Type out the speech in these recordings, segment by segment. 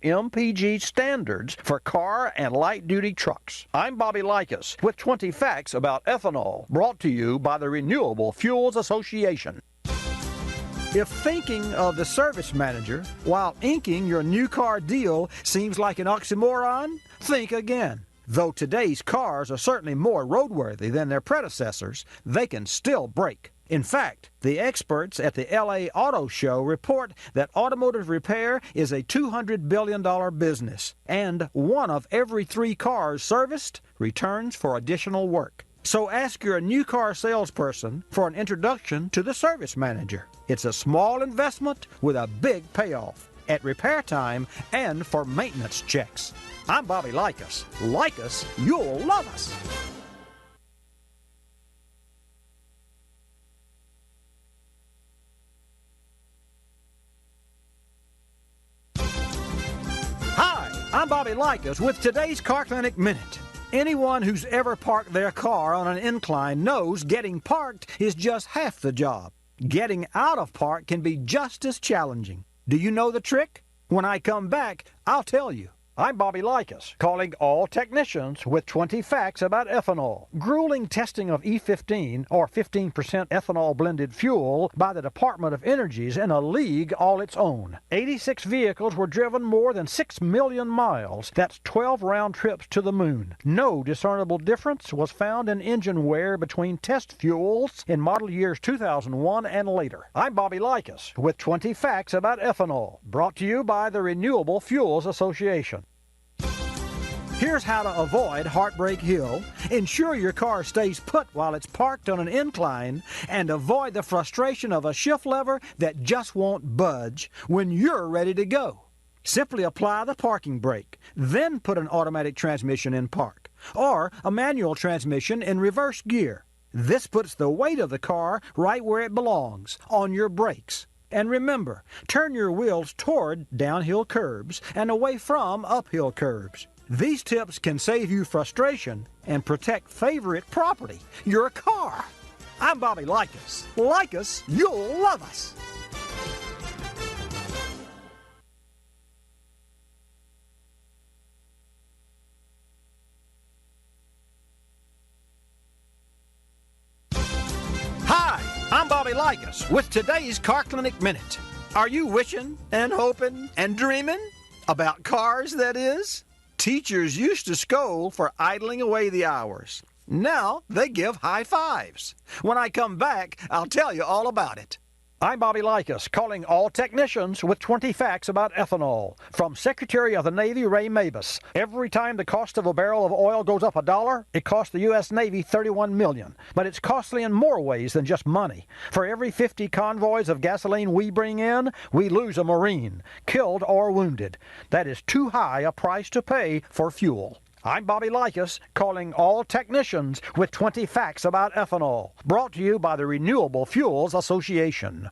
MPG standards for car and light-duty trucks. I'm Bobby Likis with 20 facts about ethanol, brought to you by the Renewable Fuels Association. If thinking of the service manager while inking your new car deal seems like an oxymoron, think again. Though today's cars are certainly more roadworthy than their predecessors, they can still break. In fact, the experts at the LA Auto Show report that automotive repair is a $200 billion business, and 1 of every 3 cars serviced returns for additional work. So ask your new car salesperson for an introduction to the service manager. It's a small investment with a big payoff at repair time and for maintenance checks. I'm Bobby Likis. Like us, you'll love us. Hi, I'm Bobby Likis with today's Car Clinic Minute. Anyone who's ever parked their car on an incline knows getting parked is just half the job. Getting out of park can be just as challenging. Do you know the trick? When I come back, I'll tell you. I'm Bobby Likis, calling all technicians with 20 facts about ethanol. Grueling testing of E15, or 15% ethanol blended fuel, by the Department of Energy's in a league all its own. 86 vehicles were driven more than 6 million miles. That's 12 round trips to the moon. No discernible difference was found in engine wear between test fuels in model years 2001 and later. I'm Bobby Likis with 20 facts about ethanol, brought to you by the Renewable Fuels Association. Here's how to avoid Heartbreak Hill, ensure your car stays put while it's parked on an incline, and avoid the frustration of a shift lever that just won't budge when you're ready to go. Simply apply the parking brake, then put an automatic transmission in park, or a manual transmission in reverse gear. This puts the weight of the car right where it belongs, on your brakes. And remember, turn your wheels toward downhill curbs and away from uphill curbs. These tips can save you frustration and protect favorite property, your car. I'm Bobby Likis. Like us, you'll love us. Hi, I'm Bobby Likis with today's Car Clinic Minute. Are you wishing and hoping and dreaming about cars, that is? Teachers used to scold for idling away the hours. Now they give high fives. When I come back, I'll tell you all about it. I'm Bobby Likis, calling all technicians with 20 facts about ethanol. From Secretary of the Navy Ray Mabus. Every time the cost of a barrel of oil goes up $1, it costs the U.S. Navy $31 million. But it's costly in more ways than just money. For every 50 convoys of gasoline we bring in, we lose a Marine, killed or wounded. That is too high a price to pay for fuel. I'm Bobby Likis, calling all technicians with 20 facts about ethanol. Brought to you by the Renewable Fuels Association.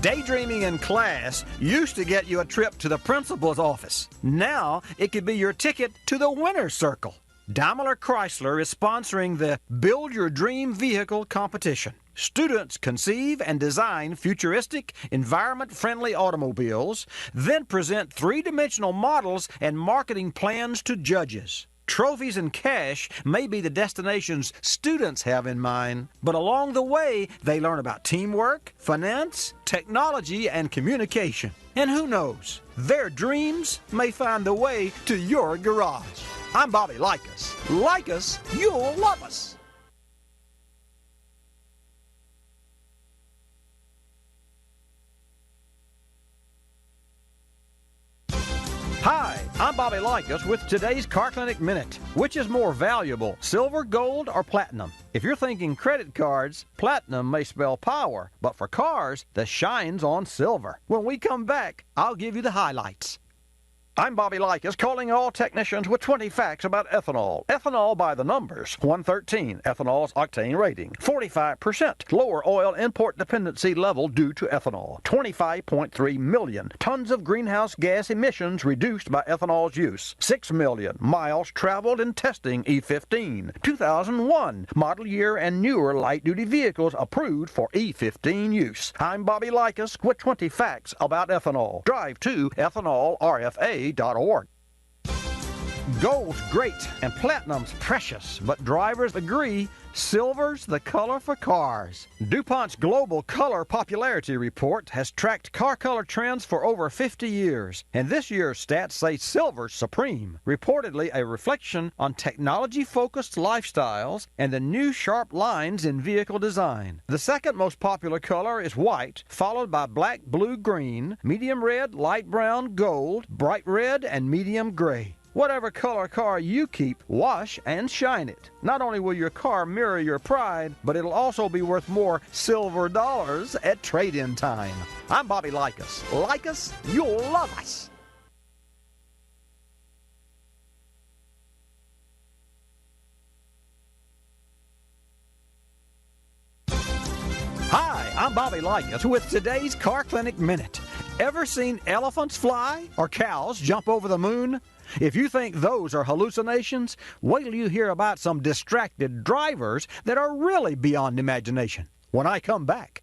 Daydreaming in class used to get you a trip to the principal's office. Now it could be your ticket to the winner's circle. Daimler Chrysler is sponsoring the Build Your Dream Vehicle competition. Students conceive and design futuristic, environment-friendly automobiles, then present three-dimensional models and marketing plans to judges. Trophies and cash may be the destinations students have in mind, but along the way, they learn about teamwork, finance, technology, and communication. And who knows, their dreams may find the way to your garage. I'm Bobby Likis. Like us, you'll love us. Hi, I'm Bobby Likis with today's Car Clinic Minute. Which is more valuable, silver, gold, or platinum? If you're thinking credit cards, platinum may spell power, but for cars, the shine's on silver. When we come back, I'll give you the highlights. I'm Bobby Likis, calling all technicians with 20 facts about ethanol. Ethanol by the numbers. 113, ethanol's octane rating. 45% lower oil import dependency level due to ethanol. 25.3 million tons of greenhouse gas emissions reduced by ethanol's use. 6 million miles traveled in testing E15. 2001 model year and newer light-duty vehicles approved for E15 use. I'm Bobby Likis with 20 facts about ethanol. Drive to ethanolrfa.org. Gold's great and platinum's precious, but drivers agree silver's the color for cars. DuPont's Global Color Popularity Report has tracked car color trends for over 50 years, and this year's stats say silver's supreme, reportedly a reflection on technology-focused lifestyles and the new sharp lines in vehicle design. The second most popular color is white, followed by black, blue, green, medium red, light brown, gold, bright red, and medium gray. Whatever color car you keep, wash and shine it. Not only will your car mirror your pride, but it'll also be worth more silver dollars at trade-in time. I'm Bobby Likis. Like us, you'll love us. Hi, I'm Bobby Likis with today's Car Clinic Minute. Ever seen elephants fly or cows jump over the moon? If you think those are hallucinations, wait till you hear about some distracted drivers that are really beyond imagination when I come back.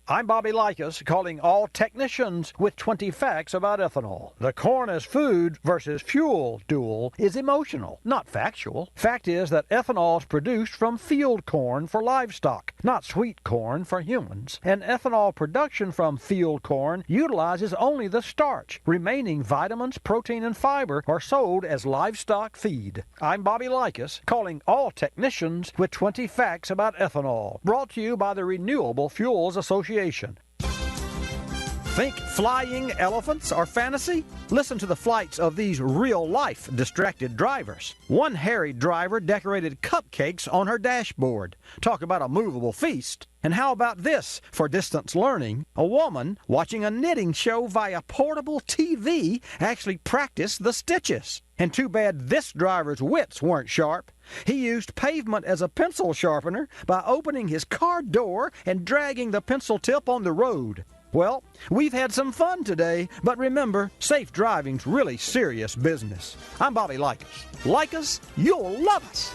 I'm Bobby Likis, calling all technicians with 20 facts about ethanol. The corn as food versus fuel duel is emotional, not factual. Fact is that ethanol is produced from field corn for livestock, not sweet corn for humans. And ethanol production from field corn utilizes only the starch. Remaining vitamins, protein, and fiber are sold as livestock feed. I'm Bobby Likis, calling all technicians with 20 facts about ethanol. Brought to you by the Renewable Fuels Association. Think flying elephants are fantasy? Listen to the flights of these real-life distracted drivers. One harried driver decorated cupcakes on her dashboard. Talk about a movable feast. And how about this for distance learning? A woman watching a knitting show via portable TV actually practiced the stitches. And too bad this driver's wits weren't sharp. He used pavement as a pencil sharpener by opening his car door and dragging the pencil tip on the road. Well, we've had some fun today, but remember, safe driving's really serious business. I'm Bobby Likis. Like us, you'll love us.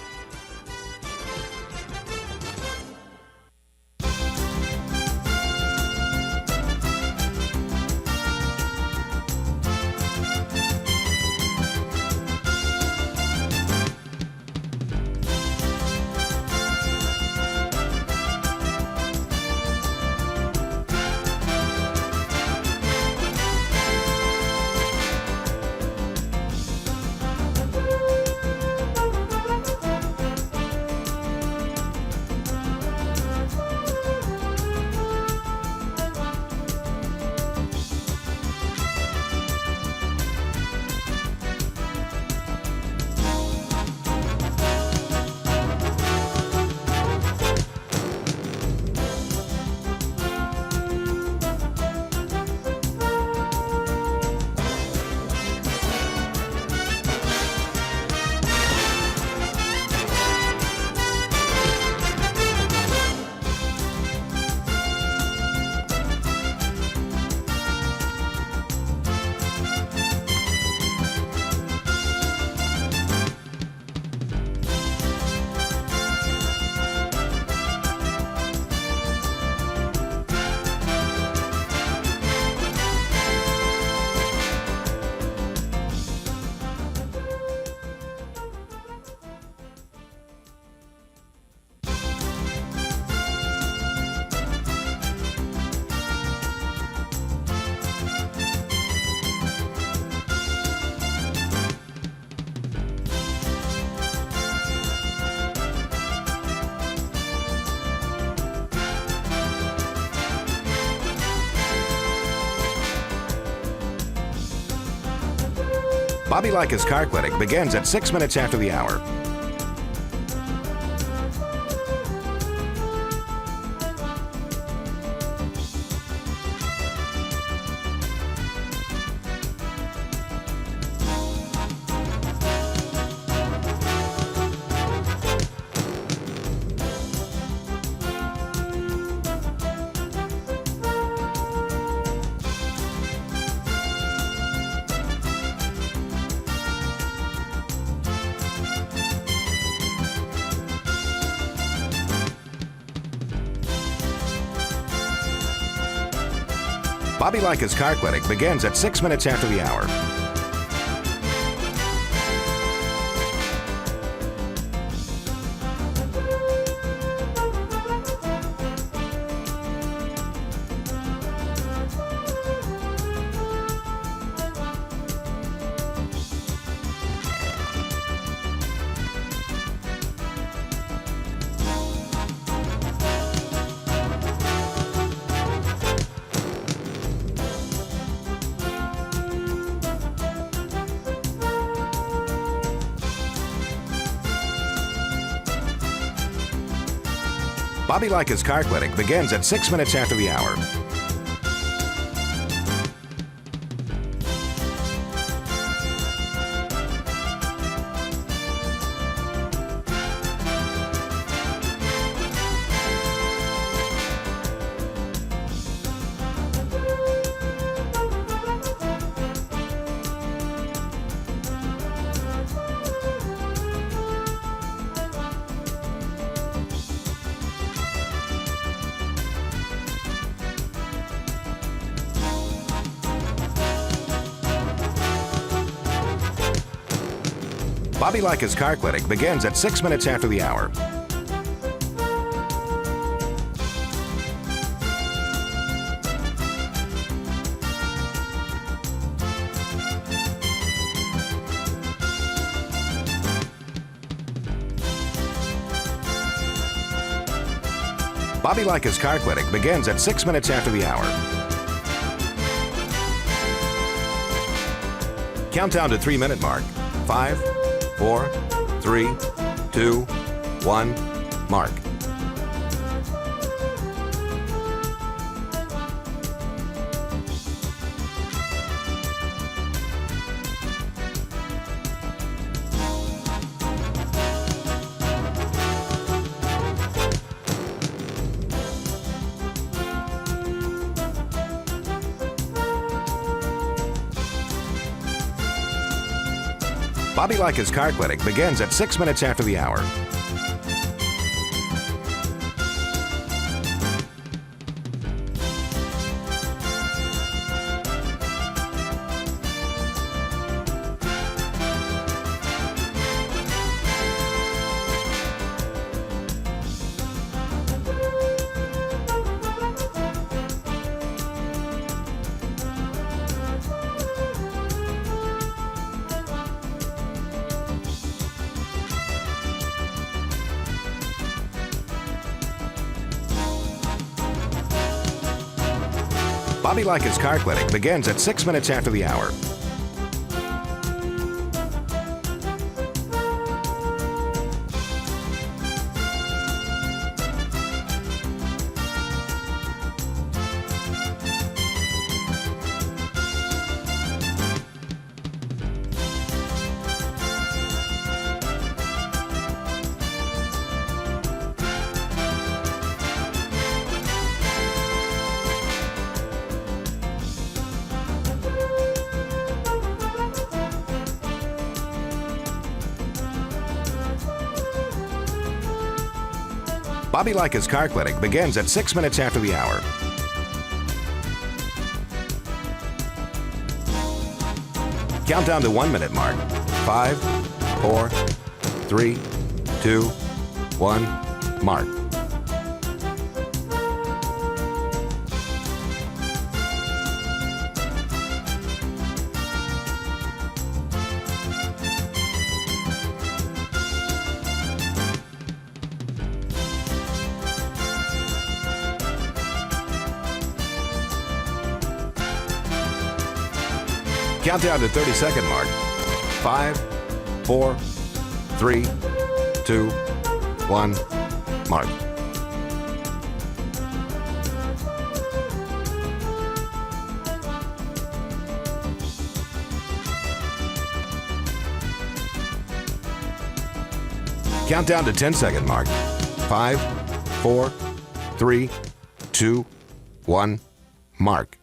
Bobby Likis Car Clinic begins at 6 minutes after the hour. Bobby Likis Car Clinic begins at 6 minutes after the hour. Bobby Likis Car Clinic begins at 6 minutes after the hour. Bobby Likis Car Clinic begins at 6 minutes after the hour. Bobby Likis Car Clinic begins at 6 minutes after the hour. Countdown to 3-minute mark. 5, 4, 3, 2, 1, mark. Bobby Likis Car Clinic begins at 6 minutes after the hour. Bobby Likis Car Clinic begins at 6 minutes after the hour. Bobby Likis Car Clinic begins at 6 minutes after the hour. Countdown to 1-minute mark. 5, 4, 3, 2, 1, mark. Countdown to 30-second mark. 5, 4, 3, 2, 1, mark. Countdown to 10-second mark. 5, 4, 3, 2, 1, mark.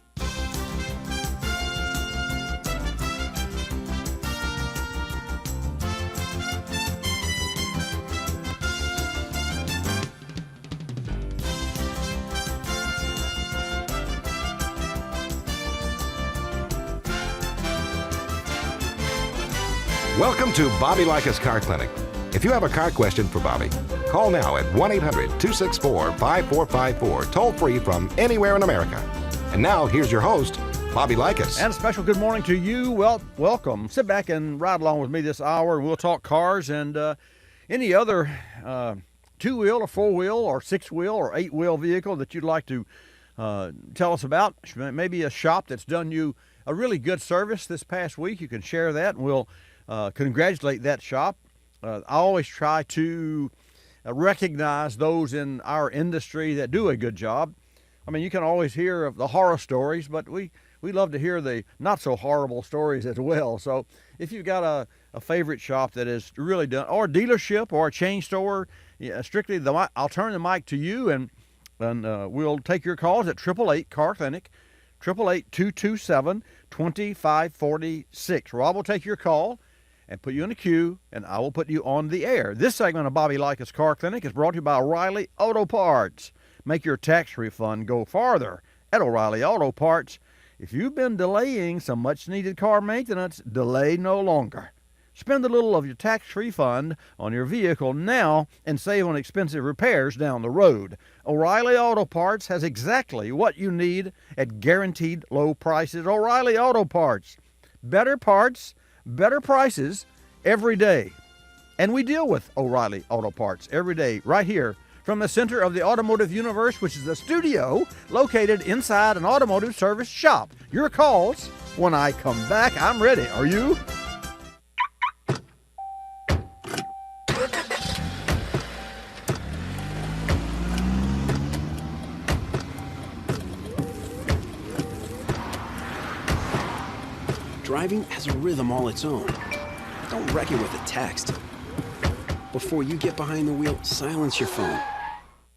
Welcome to Bobby Likis Car Clinic. If you have a car question for Bobby, call now at 1-800-264-5454, toll free from anywhere in America. And now, here's your host, Bobby Likis. And a special good morning to you. Well, welcome. Sit back and ride along with me this hour, and we'll talk cars and any other two-wheel or four-wheel or six-wheel or eight-wheel vehicle that you'd like to tell us about. Maybe a shop that's done you a really good service this past week. You can share that, and we'll congratulate that shop. I always try to recognize those in our industry that do a good job. I mean, you can always hear of the horror stories, but we love to hear the not-so-horrible stories as well. So if you've got a favorite shop that is really done, or a dealership or a chain store, strictly, I'll turn the mic to you, and we'll take your calls at 888 Car Clinic, 888-227-2546. Rob will take your call and put you in a queue, and I will put you on the air. This segment of Bobby Likis Car Clinic is brought to you by O'Reilly Auto Parts. Make your tax refund go farther at O'Reilly Auto Parts. If you've been delaying some much-needed car maintenance, delay no longer. Spend a little of your tax refund on your vehicle now and save on expensive repairs down the road. O'Reilly Auto Parts has exactly what you need at guaranteed low prices. O'Reilly Auto Parts. Better parts, better prices every day. And we deal with O'Reilly Auto Parts every day right here from the center of the automotive universe, which is the studio located inside an automotive service shop. Your calls when I come back. I'm ready. Are you? Driving has a rhythm all its own. Don't wreck it with a text. Before you get behind the wheel, silence your phone.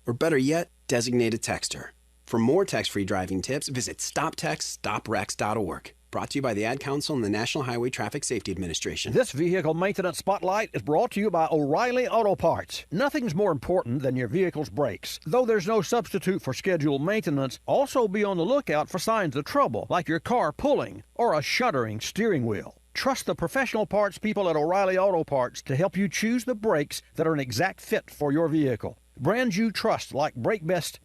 Or better yet, designate a texter. For more text-free driving tips, visit stoptextstoprex.org. Brought to you by the Ad Council and the National Highway Traffic Safety Administration. This vehicle maintenance spotlight is brought to you by O'Reilly Auto Parts. Nothing's more important than your vehicle's brakes. Though there's no substitute for scheduled maintenance, also be on the lookout for signs of trouble, like your car pulling or a shuddering steering wheel. Trust the professional parts people at O'Reilly Auto Parts to help you choose the brakes that are an exact fit for your vehicle. Brands you trust like Brake Best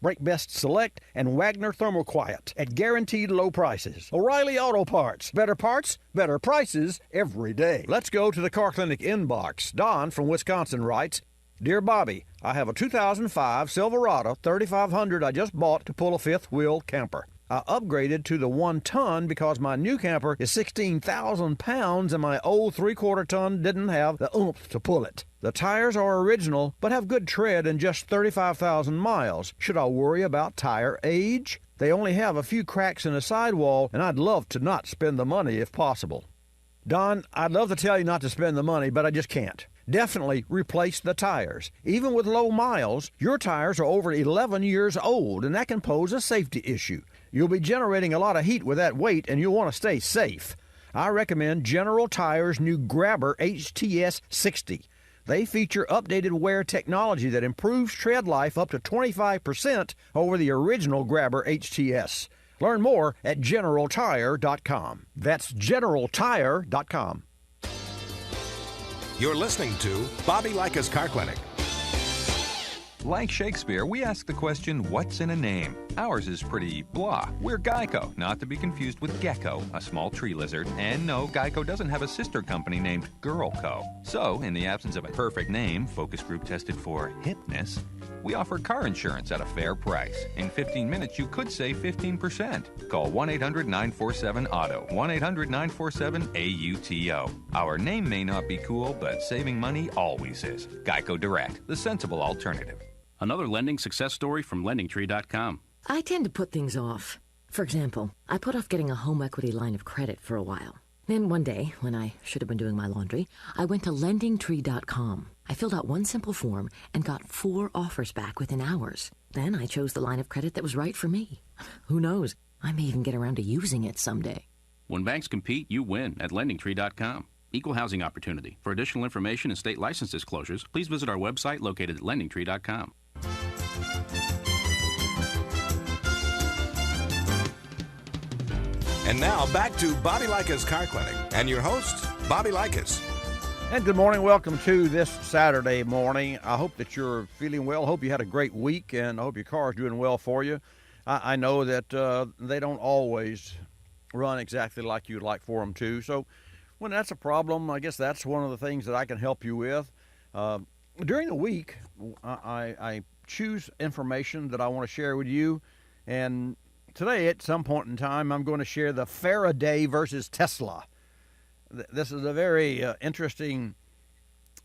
Select, and Wagner Thermoquiet at guaranteed low prices. O'Reilly Auto Parts. Better parts, better prices every day. Let's go to the Car Clinic inbox. Don from Wisconsin writes, Dear Bobby, I have a 2005 Silverado 3500 I just bought to pull a fifth wheel camper. I upgraded to the 1-ton because my new camper is 16,000 pounds and my old 3/4 ton didn't have the oomph to pull it. The tires are original but have good tread and just 35,000 miles. Should I worry about tire age? They only have a few cracks in the sidewall, and I'd love to not spend the money if possible. Don, I'd love to tell you not to spend the money, but I just can't. Definitely replace the tires. Even with low miles, your tires are over 11 years old, and that can pose a safety issue. You'll be generating a lot of heat with that weight, and you'll want to stay safe. I recommend General Tire's new Grabber HTS 60. They feature updated wear technology that improves tread life up to 25% over the original Grabber HTS. Learn more at GeneralTire.com. That's GeneralTire.com. You're listening to Bobby Likis Car Clinic. Like Shakespeare, we ask the question, what's in a name? Ours is pretty blah. We're Geico, not to be confused with Gecko, a small tree lizard. And no, Geico doesn't have a sister company named Girlco. So, in the absence of a perfect name, focus group tested for hipness, we offer car insurance at a fair price. In 15 minutes, you could save 15%. Call 1-800-947-AUTO, 1-800-947-AUTO. Our name may not be cool, but saving money always is. Geico Direct, the sensible alternative. Another lending success story from LendingTree.com. I tend to put things off. For example, I put off getting a home equity line of credit for a while. Then one day, when I should have been doing my laundry, I went to LendingTree.com. I filled out one simple form and got 4 offers back within hours. Then I chose the line of credit that was right for me. Who knows? I may even get around to using it someday. When banks compete, you win at LendingTree.com. Equal housing opportunity. For additional information and state license disclosures, please visit our website located at LendingTree.com. And now back to Bobby Likis Car Clinic and your host, Bobby Likis. And good morning. Welcome to this Saturday morning. I hope that you're feeling well. Hope you had a great week, and I hope your car is doing well for you. I know that they don't always run exactly like you'd like for them to. So when that's a problem, I guess that's one of the things that I can help you with. During the week, I choose information that I want to share with you. And today, at some point in time, I'm going to share the Faraday versus Tesla. This is a very interesting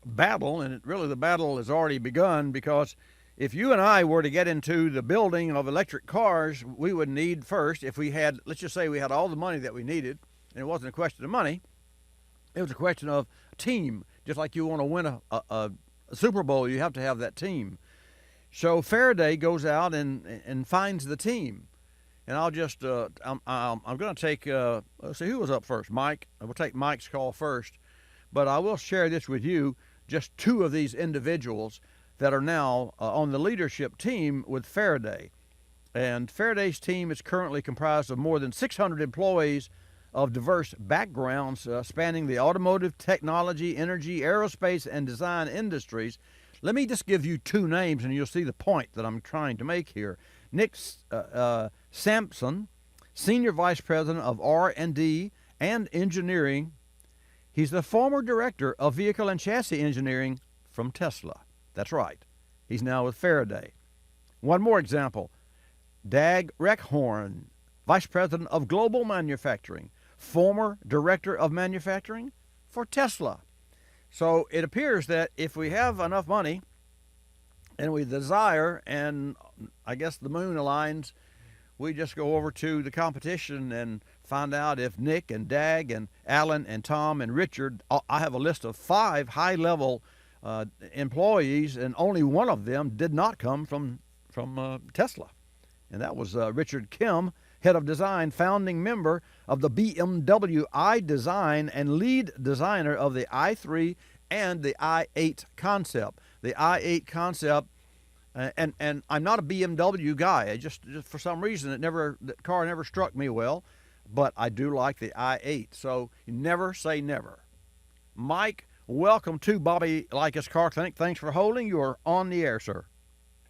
battle, and the battle has already begun, because if you and I were to get into the building of electric cars, we would need first, if we had, let's just say we had all the money that we needed, and it wasn't a question of money, it was a question of team. Just like you want to win a Super Bowl, you have to have that team. So Faraday goes out and finds the team. And I'll just, I'm going to take, let's see, who was up first? Mike. We'll take Mike's call first. But I will share this with you, just two of these individuals that are now on the leadership team with Faraday. And Faraday's team is currently comprised of more than 600 employees of diverse backgrounds spanning the automotive, technology, energy, aerospace, and design industries. Let me just give you two names, and you'll see the point that I'm trying to make here. Nick Sampson, Senior Vice President of R&D and Engineering. He's the former Director of Vehicle and Chassis Engineering from Tesla. That's right. He's now with Faraday. One more example. Dag Reckhorn, Vice President of Global Manufacturing, former Director of Manufacturing for Tesla. So it appears that if we have enough money and we desire, and I guess the moon aligns, we just go over to the competition and find out if Nick and Dag and Alan and Tom and Richard, I have a list of 5 high-level employees, and only one of them did not come from Tesla. And that was Richard Kim, Head of Design, founding member of the BMW iDesign and lead designer of the i3 and the i8 concept. The i8 concept, and I'm not a BMW guy. I just for some reason that car never struck me well, but I do like the i8. So you never say never. Mike, welcome to Bobby Likis Car Clinic. Thanks for holding. You are on the air, sir.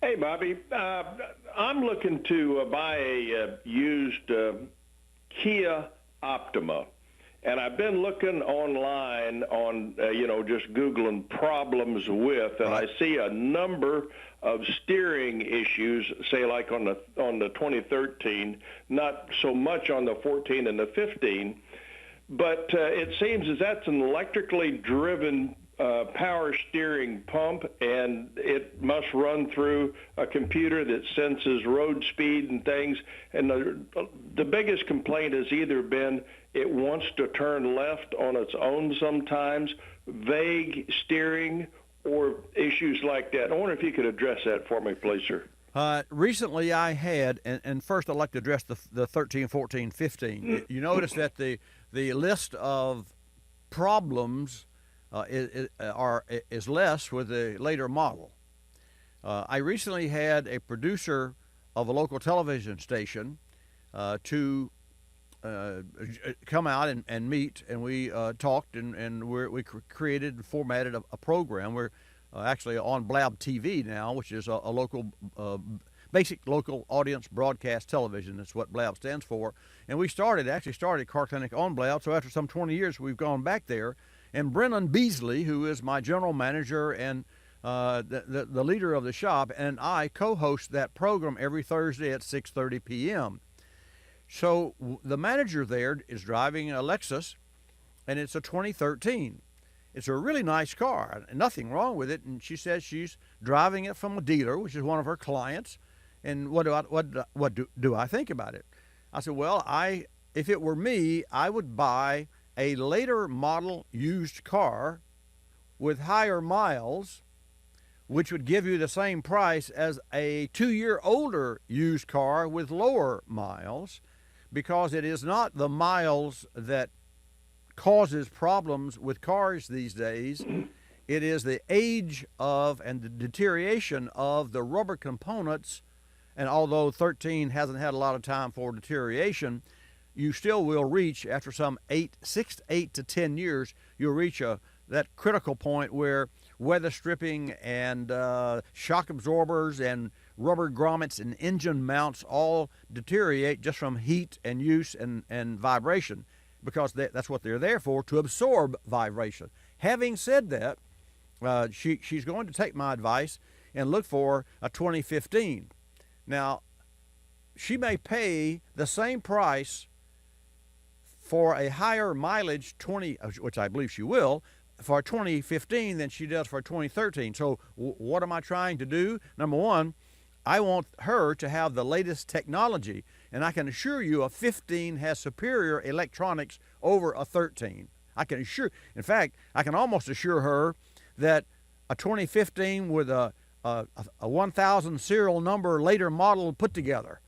Hey, Bobby. I'm looking to buy a used Kia Optima. And I've been looking online on, just Googling problems with, and I see a number of steering issues, say like on the 2013, not so much on the 14 and the 15, but it seems as that's an electrically driven power steering pump, and it must run through a computer that senses road speed and things. And the biggest complaint has either been it wants to turn left on its own sometimes, vague steering, or issues like that. I wonder if you could address that for me, please, sir. Recently I had, and first I'd like to address the 13, 14, 15. You notice that the list of problems is less with the later model. I recently had a producer of a local television station to come out and meet, and we talked, and we created and formatted a program. We're actually on Blab TV now, which is a local, basic local audience broadcast television. That's what Blab stands for. And we started Car Clinic on Blab, so after some 20 years, we've gone back there. And Brennan Beasley, who is my general manager and the leader of the shop, and I co-host that program every Thursday at 6:30 p.m. So the manager there is driving a Lexus, and it's a 2013. It's a really nice car, nothing wrong with it. And she says she's driving it from a dealer, which is one of her clients. And what do I think about it? I said, well, if it were me, I would buy a later model used car with higher miles, which would give you the same price as a 2-year older used car with lower miles, because it is not the miles that causes problems with cars these days. It is the age of and the deterioration of the rubber components. And although 13 hasn't had a lot of time for deterioration, you still will reach, after some 8 to 10 years, you'll reach critical point where weather stripping and shock absorbers and rubber grommets and engine mounts all deteriorate just from heat and use and vibration, because that's what they're there for, to absorb vibration. Having said that, she's going to take my advice and look for a 2015. Now, she may pay the same price for a higher mileage 20, which I believe she will, for 2015 than she does for 2013. So what am I trying to do? Number one, I want her to have the latest technology, and I can assure you a 15 has superior electronics over a 13. In fact, I can almost assure her that a 2015 with a 1000 serial number later model put together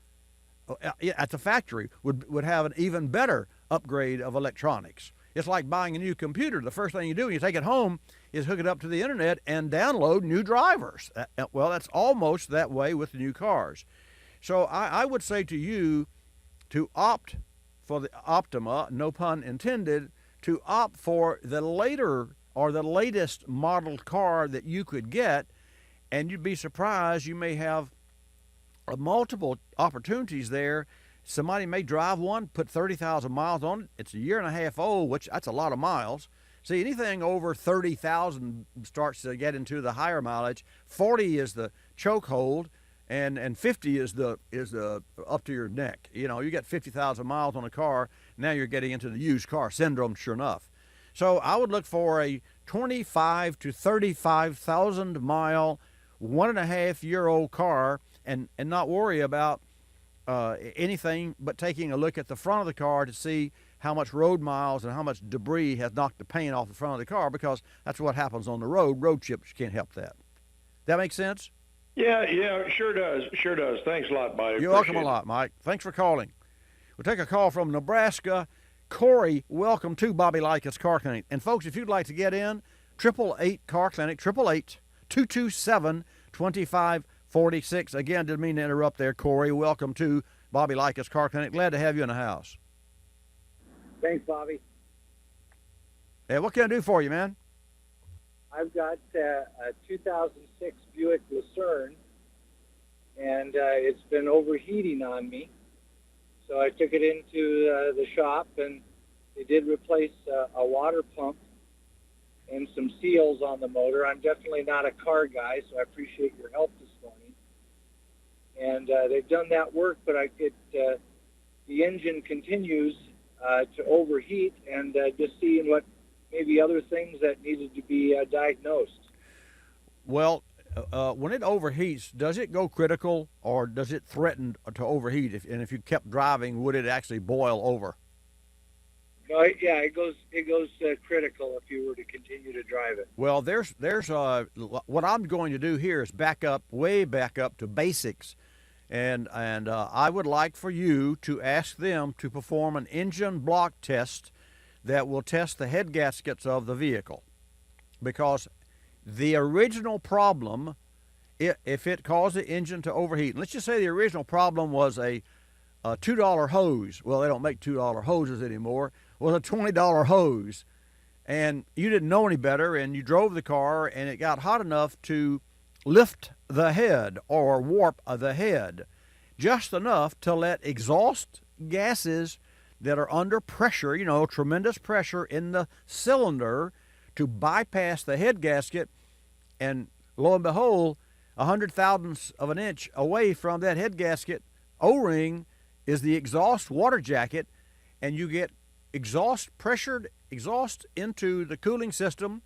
at the factory would have an even better upgrade of electronics. It's like buying a new computer. The first thing you do when you take it home is hook it up to the internet and download new drivers. Well, that's almost that way with new cars. So I would say to you to opt for the Optima, no pun intended, to opt for the later or the latest model car that you could get, and you'd be surprised. You may have multiple opportunities there. Somebody may drive one, put 30,000 miles on it. It's a year and a half old, which that's a lot of miles. See, anything over 30,000 starts to get into the higher mileage. 40 is the chokehold, and 50 is the up to your neck. You know, you get 50,000 miles on a car, now you're getting into the used car syndrome, sure enough. So I would look for a 25 to 35,000 mile, 1.5-year-old car, and not worry about anything but taking a look at the front of the car to see how much road miles and how much debris has knocked the paint off the front of the car, because that's what happens on the road. Road chips can't help that. That make sense? Yeah, sure does. Sure does. Thanks a lot, Mike. You're welcome a lot, Mike. Thanks for calling. We'll take a call from Nebraska. Corey, welcome to Bobby Likis Car Clinic. And folks, if you'd like to get in, 888 Car Clinic, 888-227-2546. Again, didn't mean to interrupt there, Corey. Welcome to Bobby Likis Car Clinic. Glad to have you in the house. Thanks, Bobby. Hey, what can I do for you, man? I've got a 2006 Buick Lucerne, and it's been overheating on me. So I took it into the shop, and they did replace a water pump and some seals on the motor. I'm definitely not a car guy, so I appreciate your help this morning. And they've done that work, but the engine continues to overheat, and just seeing what maybe other things that needed to be diagnosed. Well, when it overheats, does it go critical, or does it threaten to overheat? If you kept driving, would it actually boil over? No, yeah, it goes critical if you were to continue to drive it. Well, there's what I'm going to do here is way back up to basics, and I would like for you to ask them to perform an engine block test that will test the head gaskets of the vehicle, because the original problem, if it caused the engine to overheat, let's just say the original problem was a $2 hose. Well, they don't make $2 hoses anymore. Was a $20 hose, and you didn't know any better, and you drove the car, and it got hot enough to lift the head or warp the head, just enough to let exhaust gases that are under pressure, tremendous pressure in the cylinder, to bypass the head gasket, and lo and behold, 100,000ths of an inch away from that head gasket O-ring is the exhaust water jacket, and you get pressured exhaust into the cooling system,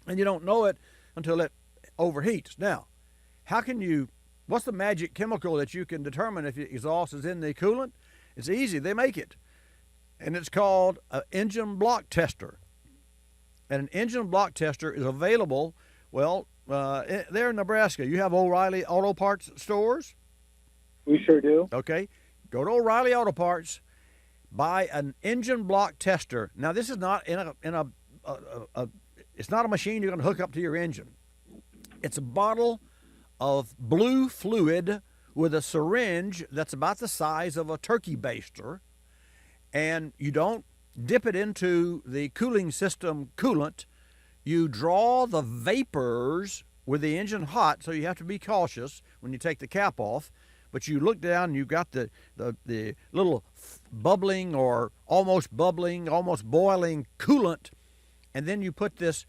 and you don't know it until it overheats. Now, what's the magic chemical that you can determine if the exhaust is in the coolant? It's easy, they make it, and it's called an engine block tester. And an engine block tester is available, there in Nebraska. You have O'Reilly Auto Parts stores? We sure do. Okay, go to O'Reilly Auto Parts, buy an engine block tester. Now, this is not it's not a machine you're going to hook up to your engine. It's a bottle of blue fluid with a syringe that's about the size of a turkey baster, and you don't dip it into the cooling system coolant. you draw the vapors with the engine hot, so you have to be cautious when you take the cap off. But you look down and you've got the little bubbling or almost bubbling, almost boiling coolant, and then you put this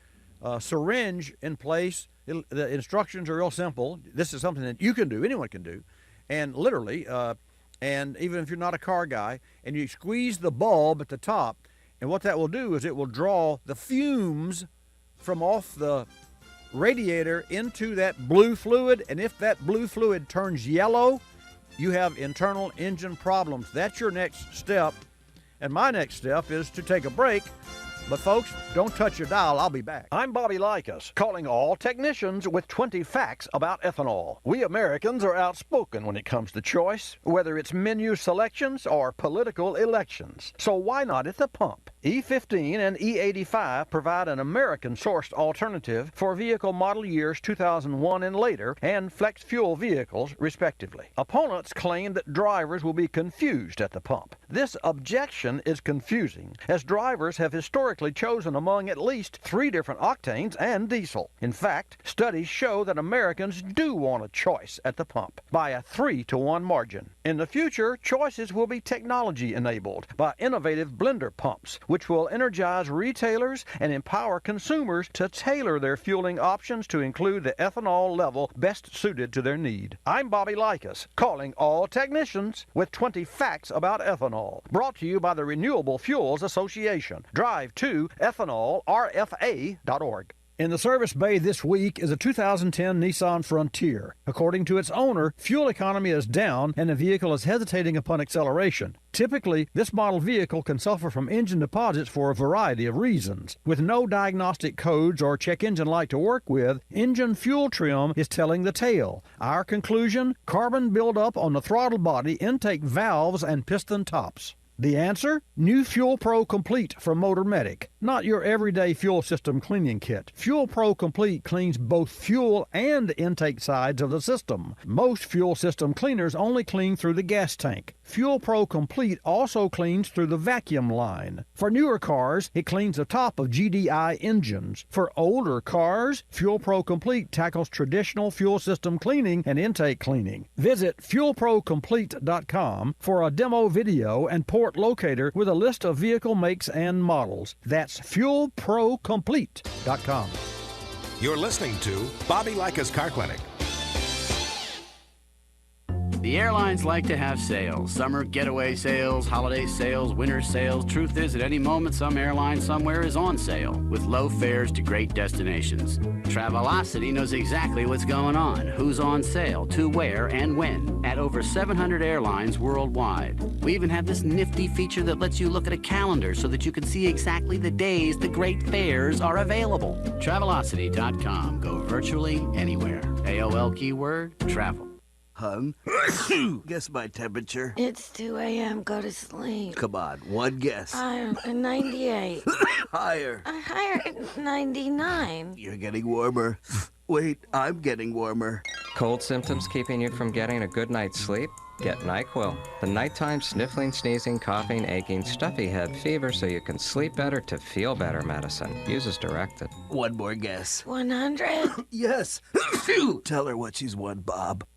syringe in place. The instructions are real simple. This is something that you can do, anyone can do, and literally, and even if you're not a car guy, and you squeeze the bulb at the top, and what that will do is it will draw the fumes from off the radiator into that blue fluid, and if that blue fluid turns yellow, you have internal engine problems. That's your next step, and my next step is to take a break. But folks, don't touch your dial. I'll be back. I'm Bobby Likis, calling all technicians with 20 facts about ethanol. We Americans are outspoken when it comes to choice, whether it's menu selections or political elections. So why not at the pump? E15 and E85 provide an American-sourced alternative for vehicle model years 2001 and later and flex fuel vehicles, respectively. Opponents claim that drivers will be confused at the pump. This objection is confusing, as drivers have historically chosen among at least 3 different octanes and diesel. In fact, studies show that Americans do want a choice at the pump by a 3-to-1 margin. In the future, choices will be technology-enabled by innovative blender pumps, which will energize retailers and empower consumers to tailor their fueling options to include the ethanol level best suited to their need. I'm Bobby Likis, calling all technicians with 20 facts about ethanol. Brought to you by the Renewable Fuels Association. Drive to ethanolrfa.org. In the service bay this week is a 2010 Nissan Frontier. According to its owner, fuel economy is down and the vehicle is hesitating upon acceleration. Typically, this model vehicle can suffer from engine deposits for a variety of reasons. With no diagnostic codes or check engine light to work with, engine fuel trim is telling the tale. Our conclusion? Carbon buildup on the throttle body, intake valves, and piston tops. The answer? New Fuel Pro Complete from Motor Medic. Not your everyday fuel system cleaning kit. Fuel Pro Complete cleans both fuel and intake sides of the system. Most fuel system cleaners only clean through the gas tank. Fuel Pro Complete also cleans through the vacuum line. For newer cars, it cleans the top of GDI engines. For older cars, Fuel Pro Complete tackles traditional fuel system cleaning and intake cleaning. Visit fuelprocomplete.com for a demo video and port locator with a list of vehicle makes and models. That's fuelprocomplete.com. You're listening to Bobby Likis Car Clinic. The airlines like to have sales. Summer getaway sales, holiday sales, winter sales. Truth is, at any moment, some airline somewhere is on sale with low fares to great destinations. Travelocity knows exactly what's going on, who's on sale, to where, and when, at over 700 airlines worldwide. We even have this nifty feature that lets you look at a calendar so that you can see exactly the days the great fares are available. Travelocity.com. Go virtually anywhere. AOL keyword, travel. Hun, guess my temperature. It's 2 a.m. Go to sleep. Come on, one guess. 98. Higher. Higher, 99. You're getting warmer. Wait, I'm getting warmer. Cold symptoms keeping you from getting a good night's sleep? Get NyQuil, the nighttime sniffling, sneezing, coughing, aching, stuffy head, fever so you can sleep better to feel better medicine. Use as directed. One more guess. 100. Yes. Tell her what she's won, Bob.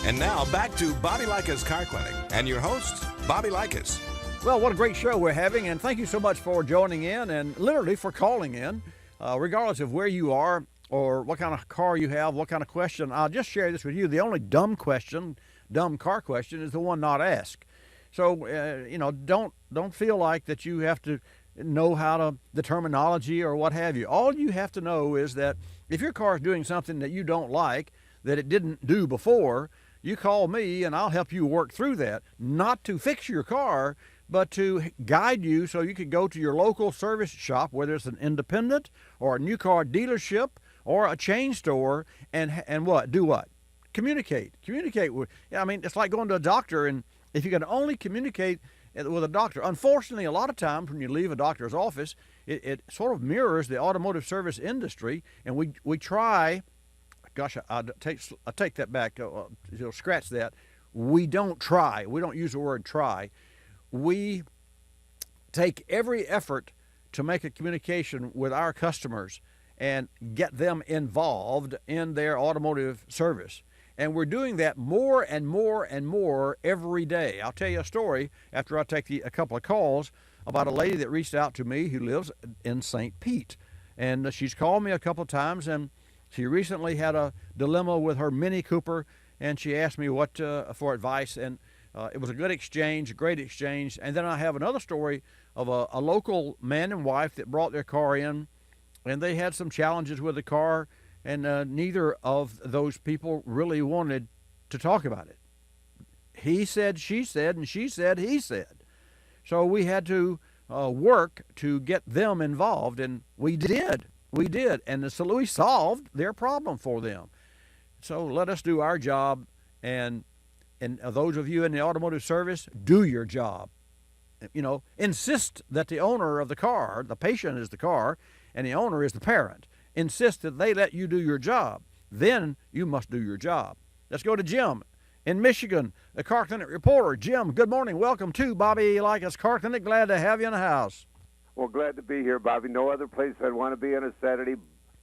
And now back to Bobby Likis Car Clinic and your hosts, Bobby Likis. Well, what a great show we're having, and thank you so much for joining in and literally for calling in, regardless of where you are or what kind of car you have, what kind of question. I'll just share this with you. The only dumb car question is the one not asked. So, don't feel like that you have to know the terminology or what have you. All you have to know is that if your car is doing something that you don't like, that it didn't do before, you call me and I'll help you work through that. Not to fix your car, but to guide you so you can go to your local service shop, whether it's an independent or a new car dealership or a chain store, and what? Do what? Communicate. Communicate with, it's like going to a doctor, and if you can only communicate with a doctor. Unfortunately, a lot of times when you leave a doctor's office, it sort of mirrors the automotive service industry, and we try. Gosh, I take that back. Scratch that. We don't try. We don't use the word try. we take every effort to make a communication with our customers and get them involved in their automotive service. And we're doing that more and more and more every day. I'll tell you a story after I take a couple of calls about a lady that reached out to me who lives in St. Pete. And she's called me a couple of times, and she recently had a dilemma with her Mini Cooper, and she asked me what for advice, and it was a good exchange, a great exchange. And then I have another story of a local man and wife that brought their car in, and they had some challenges with the car, and neither of those people really wanted to talk about it. He said, she said, and she said, he said. So we had to work to get them involved, and we did. We did, and so we solved their problem for them. So let us do our job, and those of you in the automotive service, do your job. You know, insist that the owner of the car, the patient is the car, and the owner is the parent. Insist that they let you do your job. Then you must do your job. Let's go to Jim in Michigan, the Car Clinic reporter. Jim, good morning. Welcome to Bobby Likis Car Clinic. Glad to have you in the house. Well, glad to be here, Bobby. No other place I'd want to be on a Saturday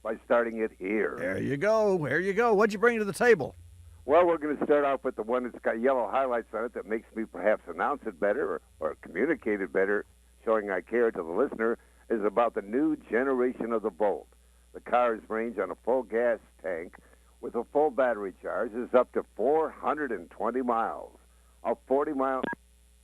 by starting it here. There you go. There you go. What'd you bring to the table? Well, we're going to start off with the one that's got yellow highlights on it that makes me perhaps announce it better or communicate it better, showing I care to the listener, is about the new generation of the Bolt. The car's range on a full gas tank with a full battery charge is up to 420 miles, up 40 miles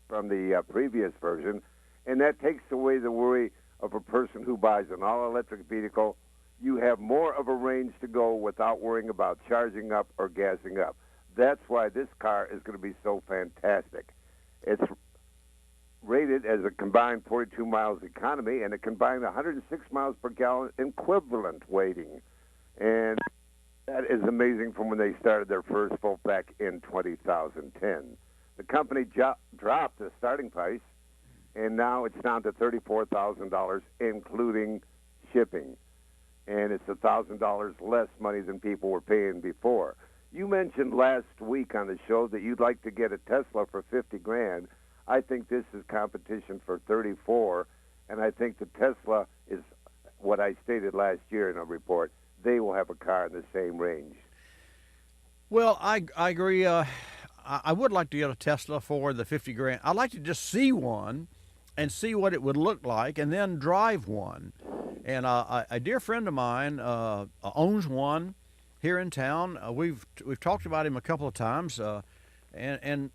from the previous version, and that takes away the worry of a person who buys an all-electric vehicle. You have more of a range to go without worrying about charging up or gassing up. That's why this car is going to be so fantastic. It's rated as a combined 42 miles economy and a combined 106 miles per gallon equivalent weighting. And that is amazing from when they started their first Volt back in 2010. The company dropped the starting price, and now it's down to $34,000, including shipping. And it's $1,000 less money than people were paying before. You mentioned last week on the show that you'd like to get a Tesla for $50,000. I think this is competition for 34, and I think the Tesla is what I stated last year in a report. They will have a car in the same range. Well, I agree. I would like to get a Tesla for the $50,000. I'd like to just see one and see what it would look like, and then drive one. And a dear friend of mine owns one here in town. We've talked about him a couple of times, and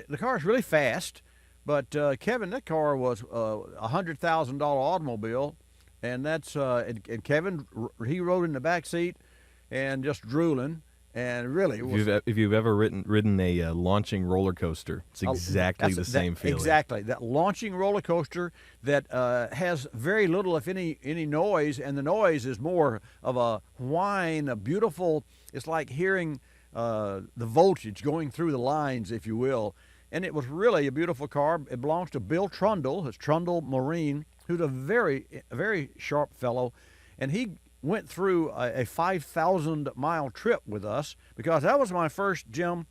the car is really fast. But Kevin, that car was a $100,000 automobile, and that's and Kevin, he rode in the back seat and just drooling. And really, if you've ever ridden a launching roller coaster, it's exactly the same feeling. Exactly, that launching roller coaster that has very little, if any noise, and the noise is more of a whine, a beautiful. It's like hearing the voltage going through the lines, if you will. And it was really a beautiful car. It belongs to Bill Trundle. It's Trundle Marine, who's a very sharp fellow, and he went through a 5,000-mile trip with us, because that was my first, Jim,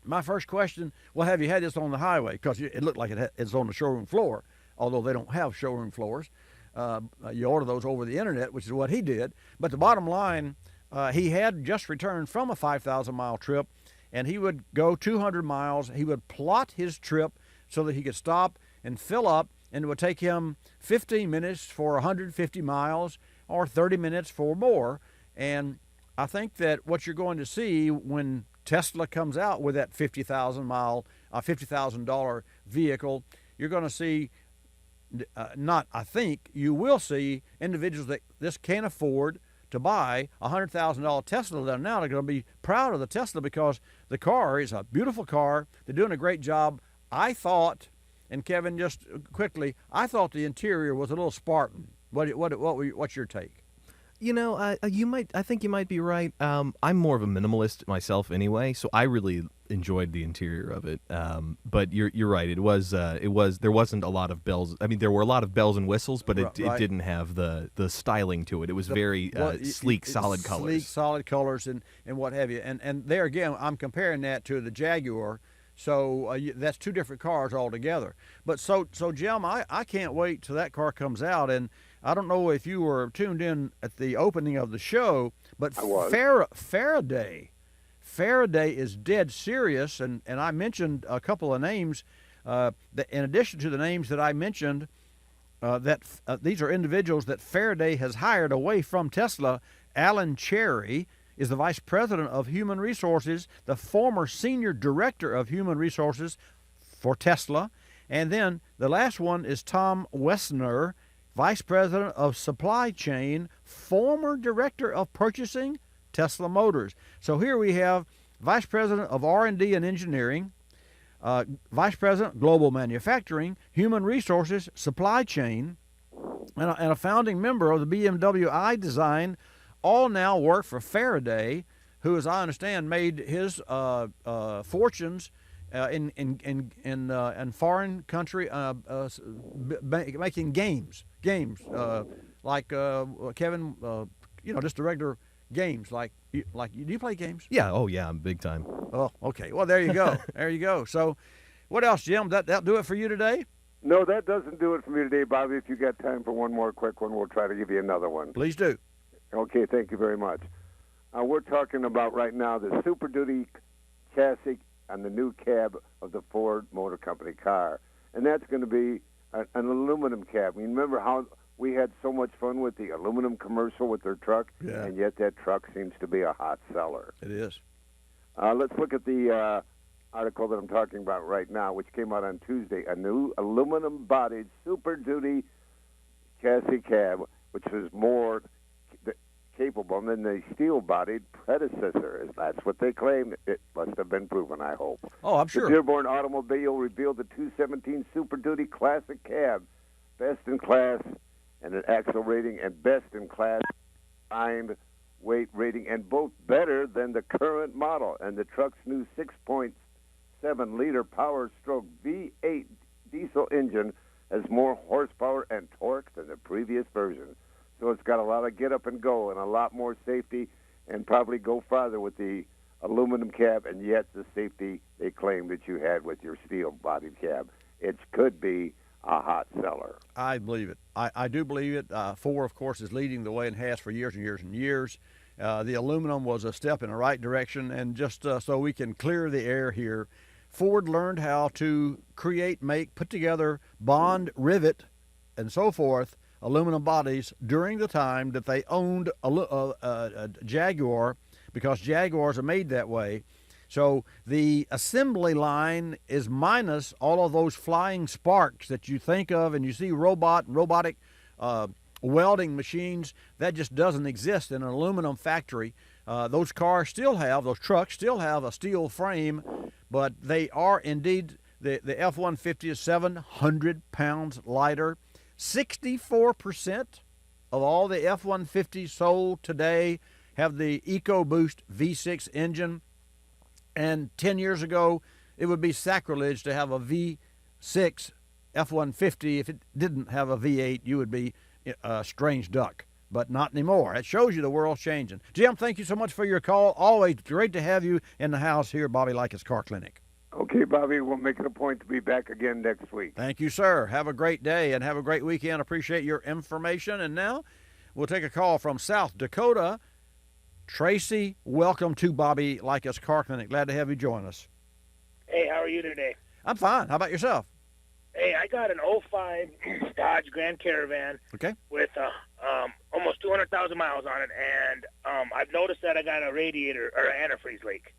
my first question, well, have you had this on the highway? Because it looked like it's on the showroom floor, although they don't have showroom floors. You order those over the internet, which is what he did. But the bottom line, he had just returned from a 5,000-mile trip, and he would go 200 miles. He would plot his trip so that he could stop and fill up, and it would take him 15 minutes for 150 miles or 30 minutes for more. And I think that what you're going to see when Tesla comes out with that $50,000 vehicle, you're going to see, you will see individuals that this can't afford to buy a $100,000 Tesla that are now going to be proud of the Tesla, because the car is a beautiful car. They're doing a great job. I thought, and Kevin, just quickly, I thought the interior was a little Spartan. What's your take? You know, I think you might be right. I'm more of a minimalist myself anyway, so I really enjoyed the interior of it. But you're right. There wasn't a lot of bells. I mean, there were a lot of bells and whistles, but it didn't have the styling to it. It was very sleek, solid colors. Sleek, solid colors, and what have you. And there again, I'm comparing that to the Jaguar. So that's two different cars altogether. But so Jim, I can't wait till that car comes out. And I don't know if you were tuned in at the opening of the show, but Faraday is dead serious. And I mentioned a couple of names. In addition to the names that I mentioned, these are individuals that Faraday has hired away from Tesla. Alan Cherry is the Vice President of Human Resources, the former Senior Director of Human Resources for Tesla. And then the last one is Tom Wessner, Vice President of Supply Chain, former Director of Purchasing, Tesla Motors. So here we have Vice President of R&D and Engineering, Vice President, Global Manufacturing, Human Resources, Supply Chain, and a founding member of the BMW i Design, all now work for Faraday, who, as I understand, made his fortunes in foreign country making games like Kevin, just the regular games like do you play games? Yeah. Oh, yeah. I'm big time. Oh, okay. Well, there you go. There you go. So, what else, Jim? That'll do it for you today? No, that doesn't do it for me today, Bobby. If you got time for one more quick one, we'll try to give you another one. Please do. Okay, thank you very much. We're talking about right now the Super Duty chassis and the new cab of the Ford Motor Company car. And that's going to be an aluminum cab. Remember how we had so much fun with the aluminum commercial with their truck? Yeah. And yet that truck seems to be a hot seller. It is. Let's look at the article that I'm talking about right now, which came out on Tuesday. A new aluminum-bodied Super Duty chassis cab, which is more capable than the steel-bodied predecessor. That's what they claim. It must have been proven, I hope. Oh, I'm sure. The Dearborn Automobile revealed the 217 Super Duty Classic Cab, best in class and an axle rating, and best in class combined weight rating, and both better than the current model. And the truck's new 6.7-liter Power Stroke V8 diesel engine has more horsepower and torque than the previous version. So it's got a lot of get up and go and a lot more safety, and probably go farther with the aluminum cab, and yet the safety they claim that you had with your steel-bodied cab. It could be a hot seller. I believe it. I do believe it. Ford, of course, is leading the way and has for years and years and years. The aluminum was a step in the right direction, and just so we can clear the air here, Ford learned how to create, make, put together, bond, rivet, and so forth, aluminum bodies during the time that they owned a Jaguar, because Jaguars are made that way. So the assembly line is minus all of those flying sparks that you think of and you see robotic welding machines. That just doesn't exist in an aluminum factory. Those trucks still have a steel frame, but they are indeed, the F-150 is 700 pounds lighter. 64% of all the F-150s sold today have the EcoBoost V6 engine. And 10 years ago, it would be sacrilege to have a V6 F-150. If it didn't have a V8, you would be a strange duck. But not anymore. It shows you the world's changing. Jim, thank you so much for your call. Always great to have you in the house here at Bobby Likis Car Clinic. Okay, Bobby, we'll make it a point to be back again next week. Thank you, sir. Have a great day and have a great weekend. Appreciate your information. And now we'll take a call from South Dakota. Tracy, welcome to Bobby Likis Car Clinic. Glad to have you join us. Hey, how are you today? I'm fine. How about yourself? Hey, I got an 05 Dodge Grand Caravan with almost 200,000 miles on it, and I've noticed that I got a radiator or an antifreeze leak.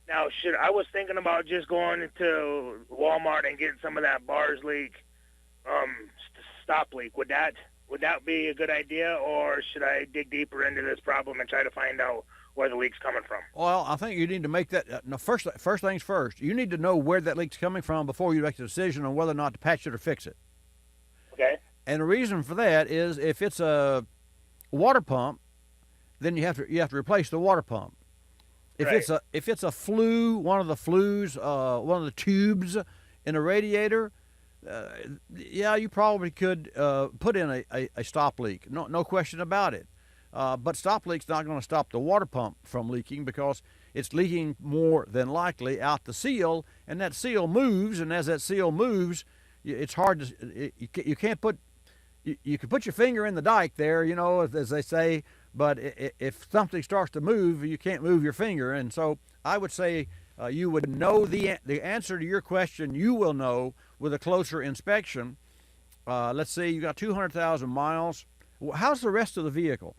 Now, I was thinking about just going to Walmart and getting some of that bars leak, stop leak. Would that be a good idea, or should I dig deeper into this problem and try to find out where the leak's coming from? Well, I think you need to make that first things first. You need to know where that leak's coming from before you make the decision on whether or not to patch it or fix it. Okay. And the reason for that is if it's a water pump, then you have to replace the water pump. If it's a flue, one of the flues, one of the tubes in a radiator, you probably could put in a stop leak. No question about it. But stop leak's not going to stop the water pump from leaking, because it's leaking more than likely out the seal, and that seal moves, and as that seal moves, it's hard to, you can't put, you can put your finger in the dike there, you know, as they say, but if something starts to move, you can't move your finger. And so I would say you would know the answer to your question. You will know with a closer inspection. Let's say you got 200,000 miles. How's the rest of the vehicle?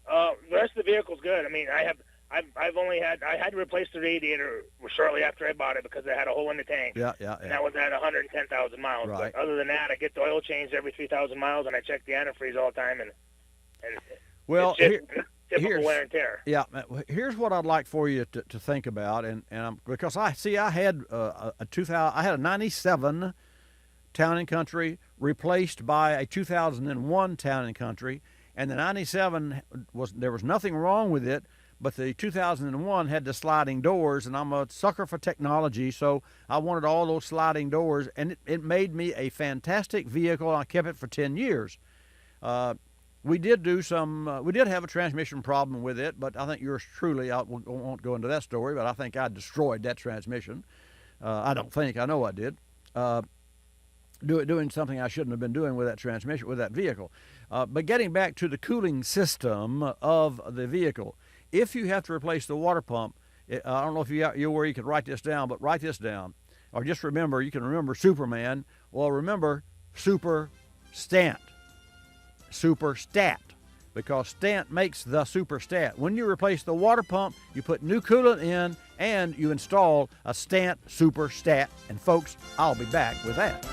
The rest of the vehicle's good. I mean, I had to replace the radiator shortly after I bought it because it had a hole in the tank. Yeah. And that was at 110,000 miles. Right. But other than that, I get the oil changed every 3,000 miles, and I check the antifreeze all the time. And well, it's just typical wear and tear. Yeah, here's what I'd like for you to think about, and because I had a 97 Town and Country replaced by a 2001 Town and Country, and the 97 there was nothing wrong with it, but the 2001 had the sliding doors, and I'm a sucker for technology, so I wanted all those sliding doors, and it made me a fantastic vehicle. I kept it for 10 years. We did have a transmission problem with it, but I think yours truly, I won't go into that story, but I think I destroyed that transmission. I know I did. Doing something I shouldn't have been doing with that transmission, with that vehicle. But getting back to the cooling system of the vehicle, if you have to replace the water pump, I don't know if you're where you could write this down, but write this down. Or just remember, you can remember Superman. Well, remember Super Stant. Super Stat. Because Stant makes the Super Stat. When you replace the water pump, you put new coolant in, and you install a Stant Super Stat. And folks, I'll be back with that.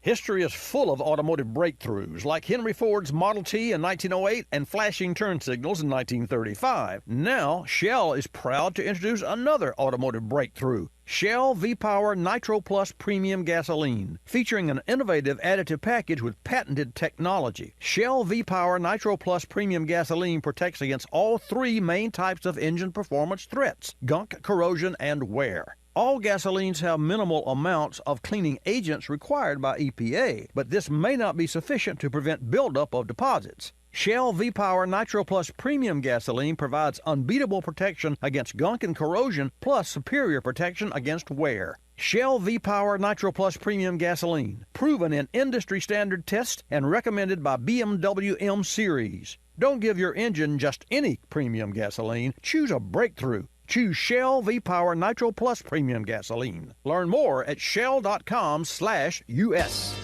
History is full of automotive breakthroughs, like Henry Ford's Model T in 1908 and flashing turn signals in 1935. Now, Shell is proud to introduce another automotive breakthrough, Shell V-Power Nitro Plus Premium Gasoline, featuring an innovative additive package with patented technology. Shell V-Power Nitro Plus Premium Gasoline protects against all three main types of engine performance threats: gunk, corrosion, and wear. All gasolines have minimal amounts of cleaning agents required by EPA, but this may not be sufficient to prevent buildup of deposits. Shell V-Power Nitro Plus Premium Gasoline provides unbeatable protection against gunk and corrosion, plus superior protection against wear. Shell V-Power Nitro Plus Premium Gasoline, proven in industry-standard tests and recommended by BMW M Series. Don't give your engine just any premium gasoline. Choose a breakthrough. Choose Shell V-Power Nitro Plus Premium Gasoline. Learn more at shell.com/US.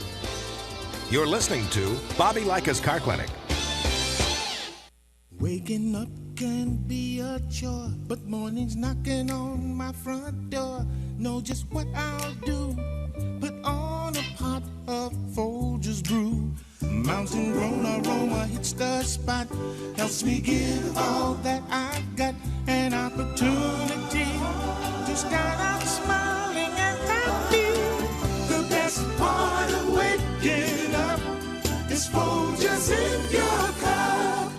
You're listening to Bobby Likis Car Clinic. Waking up can be a chore, but mornings knocking on my front door. Know just what I'll do. Put on a pot of Folgers brew. Mountain grown aroma hits the spot. Helps me give all that I've got. An opportunity to start out smiling and happy. The best part of waking up is Folgers in your cup.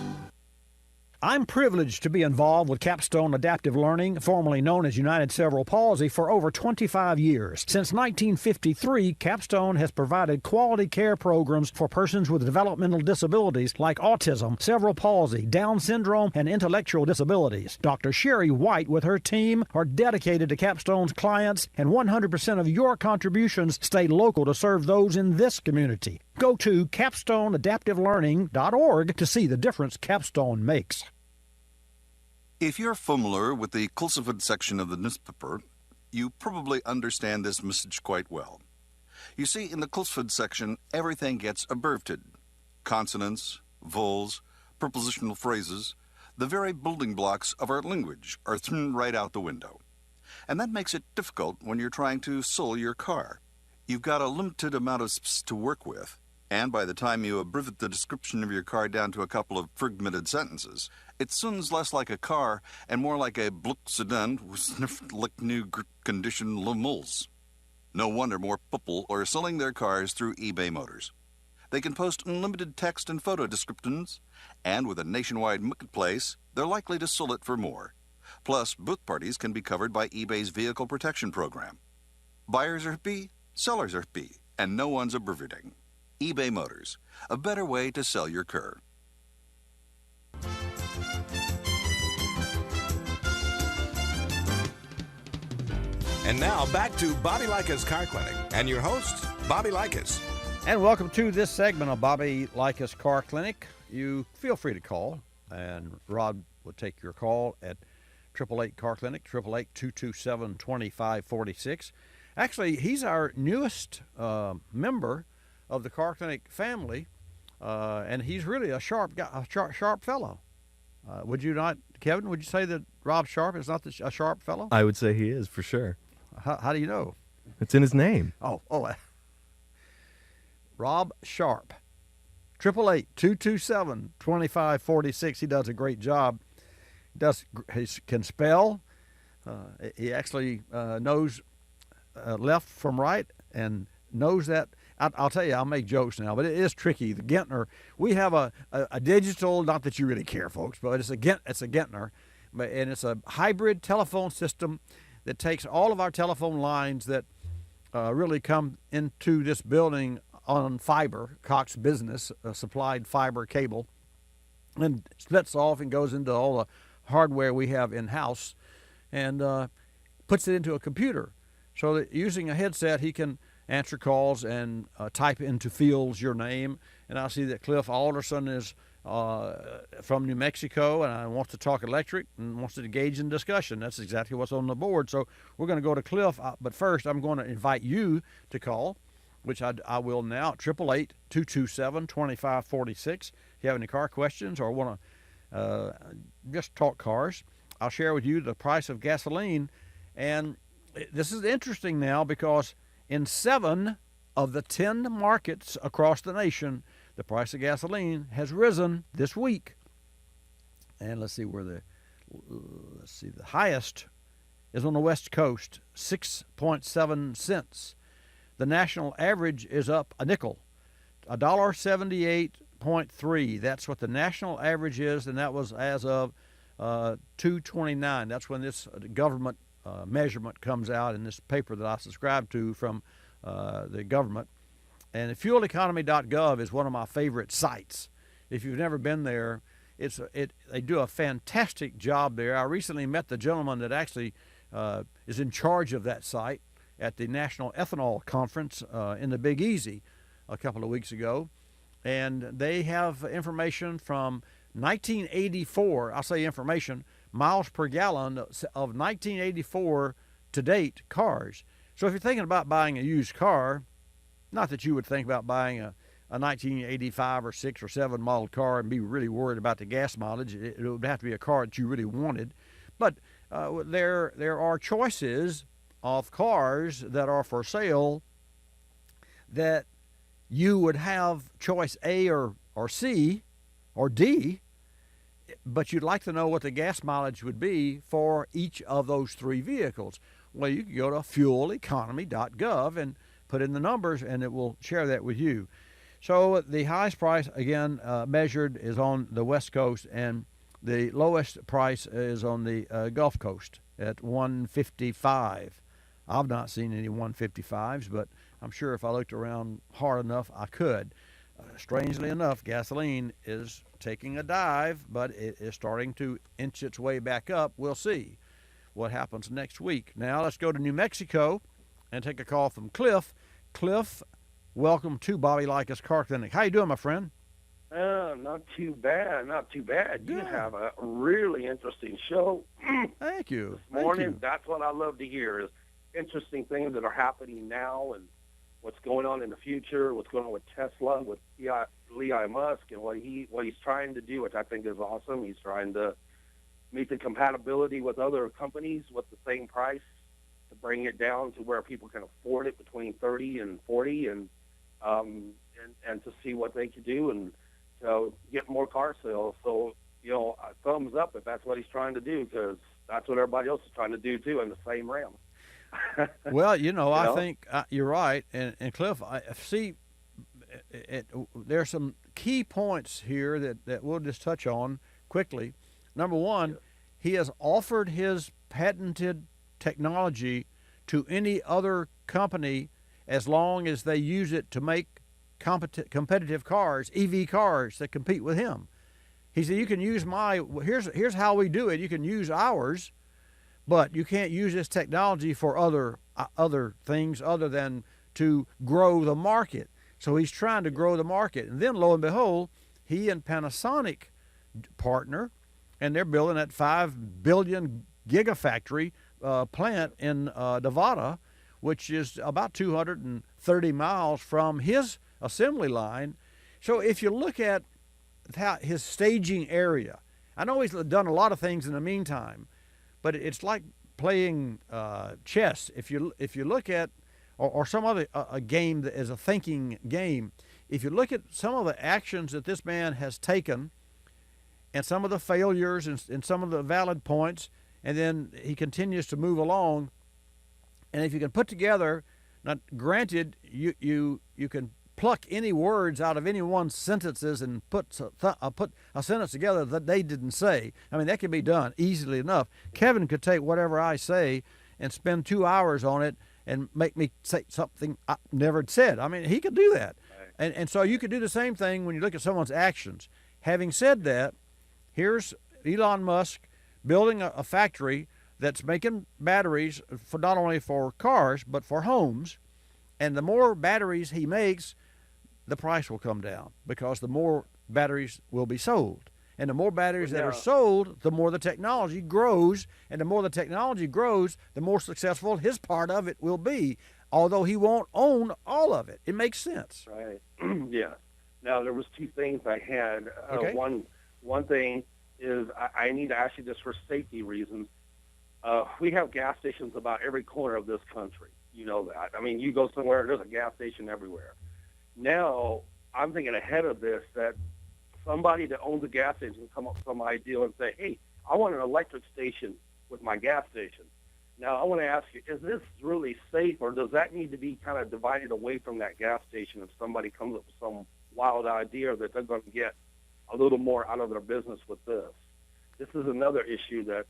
I'm privileged to be involved with Capstone Adaptive Learning, formerly known as United Cerebral Palsy, for over 25 years. Since 1953, Capstone has provided quality care programs for persons with developmental disabilities like autism, cerebral palsy, Down syndrome, and intellectual disabilities. Dr. Sherry White with her team are dedicated to Capstone's clients, and 100% of your contributions stay local to serve those in this community. Go to capstoneadaptivelearning.org to see the difference Capstone makes. If you're familiar with the Kulseford section of the newspaper, you probably understand this message quite well. You see, in the Kulseford section, everything gets abbreviated. Consonants, vowels, prepositional phrases, the very building blocks of our language are thrown right out the window. And that makes it difficult when you're trying to sell your car. You've got a limited amount of space to work with, and by the time you abbreviate the description of your car down to a couple of fragmented sentences, it sounds less like a car and more like a Bluck sedan with sniffed like new condition lemals. No wonder more people are selling their cars through eBay Motors. They can post unlimited text and photo descriptions, and with a nationwide marketplace, they're likely to sell it for more. Plus, both parties can be covered by eBay's vehicle protection program. Buyers are happy, sellers are happy, and no one's abbreviating. eBay Motors, a better way to sell your car. And now back to Bobby Likis Car Clinic and your host, Bobby Likis. And welcome to this segment of Bobby Likis Car Clinic. You feel free to call, and Rob will take your call at 888 Car Clinic, 888-227-2546. Actually, he's our newest member of the Car Clinic family, and he's really a sharp guy, a sharp fellow. Would you not, Kevin? Would you say that Rob Sharp is not a sharp fellow? I would say he is, for sure. How do you know? It's in his name. Rob Sharp. 888-227-2546. He does a great job. He can spell. He actually knows left from right and knows that. I'll tell you, I'll make jokes now, but it is tricky. The Gentner, we have a digital, not that you really care, folks, but it's a Gentner, and it's a hybrid telephone system that takes all of our telephone lines that really come into this building on fiber. Cox Business supplied fiber cable, and splits off and goes into all the hardware we have in-house, and puts it into a computer. So that using a headset, he can answer calls and type into fields your name. And I see that Cliff Alderson is from New Mexico and wants to talk electric and wants to engage in discussion. That's exactly what's on the board. So we're going to go to Cliff, but first I'm going to invite you to call, which I will now, 888-227-2546. If you have any car questions or want to just talk cars, I'll share with you the price of gasoline. And this is interesting now because in 7 of the 10 markets across the nation, the price of gasoline has risen this week. And let's see the highest is on the West Coast, 6.7 cents. The national average is up a nickel, $1.78.3. That's what the national average is, and that was as of 2/29. That's when this government measurement comes out in this paper that I subscribe to from the government. And fueleconomy.gov is one of my favorite sites. If you've never been there, they do a fantastic job there. I recently met the gentleman that actually is in charge of that site at the National Ethanol Conference in the Big Easy a couple of weeks ago. And they have information from 1984, I'll say information, miles per gallon of 1984 to date cars. So if you're thinking about buying a used car, not that you would think about buying a 1985 or 6 or 7 model car and be really worried about the gas mileage. It would have to be a car that you really wanted. But there are choices of cars that are for sale that you would have choice A or C or D, but you'd like to know what the gas mileage would be for each of those 3 vehicles. Well, you can go to fueleconomy.gov and put in the numbers, and it will share that with you. So the highest price, again, measured is on the West Coast, and the lowest price is on the Gulf Coast at $1.55. I've not seen any 155s, but I'm sure if I looked around hard enough, I could. Strangely enough, gasoline is taking a dive, but it is starting to inch its way back up. We'll see what happens next week. Now let's go to New Mexico and take a call from Cliff. Cliff, welcome to Bobby Likis Car Clinic. How you doing, my friend? Not too bad, not too bad. You have a really interesting show. Thank you. This morning, that's what I love to hear is interesting things that are happening now and what's going on in the future, what's going on with Tesla, with Elon Musk, and what he's trying to do, which I think is awesome. He's trying to meet the compatibility with other companies with the same price to bring it down to where people can afford it between 30 and 40 and to see what they can do and to get more car sales. So, thumbs up if that's what he's trying to do, because that's what everybody else is trying to do too in the same realm. Well, I think you're right. And Cliff, I see there are some key points here that we'll just touch on quickly. Number one, he has offered his patented technology to any other company as long as they use it to make competitive cars, EV cars that compete with him. He said, you can use here's how we do it. You can use ours, but you can't use this technology for other things other than to grow the market. So he's trying to grow the market. And then lo and behold, he and Panasonic partner, and they're building that 5 billion gigafactory plant in Nevada, which is about 230 miles from his assembly line. So if you look at his staging area, I know he's done a lot of things in the meantime, but it's like playing chess. If you look at or some other a game that is a thinking game, if you look at some of the actions that this man has taken, and some of the failures and some of the valid points, and then he continues to move along. And if you can put together, now granted, you can pluck any words out of any one's sentences and put a sentence together that they didn't say. I mean, that can be done easily enough. Kevin could take whatever I say and spend 2 hours on it and make me say something I never said. I mean, he could do that. Right. And so you could do the same thing when you look at someone's actions. Having said that, here's Elon Musk building a factory that's making batteries for not only for cars but for homes. And the more batteries he makes, the price will come down because the more batteries will be sold. And the more batteries that are sold, the more the technology grows. And the more the technology grows, the more successful his part of it will be, although he won't own all of it. It makes sense. Right. Yeah. Now, there was two things I had. Okay. One thing is I need to ask you this for safety reasons. We have gas stations about every corner of this country. You know that. I mean, you go somewhere, there's a gas station everywhere. Now, I'm thinking ahead of this that somebody that owns a gas station can come up with some idea and say, hey, I want an electric station with my gas station. Now, I want to ask you, is this really safe, or does that need to be kind of divided away from that gas station if somebody comes up with some wild idea that they're going to get a little more out of their business with this? This is another issue that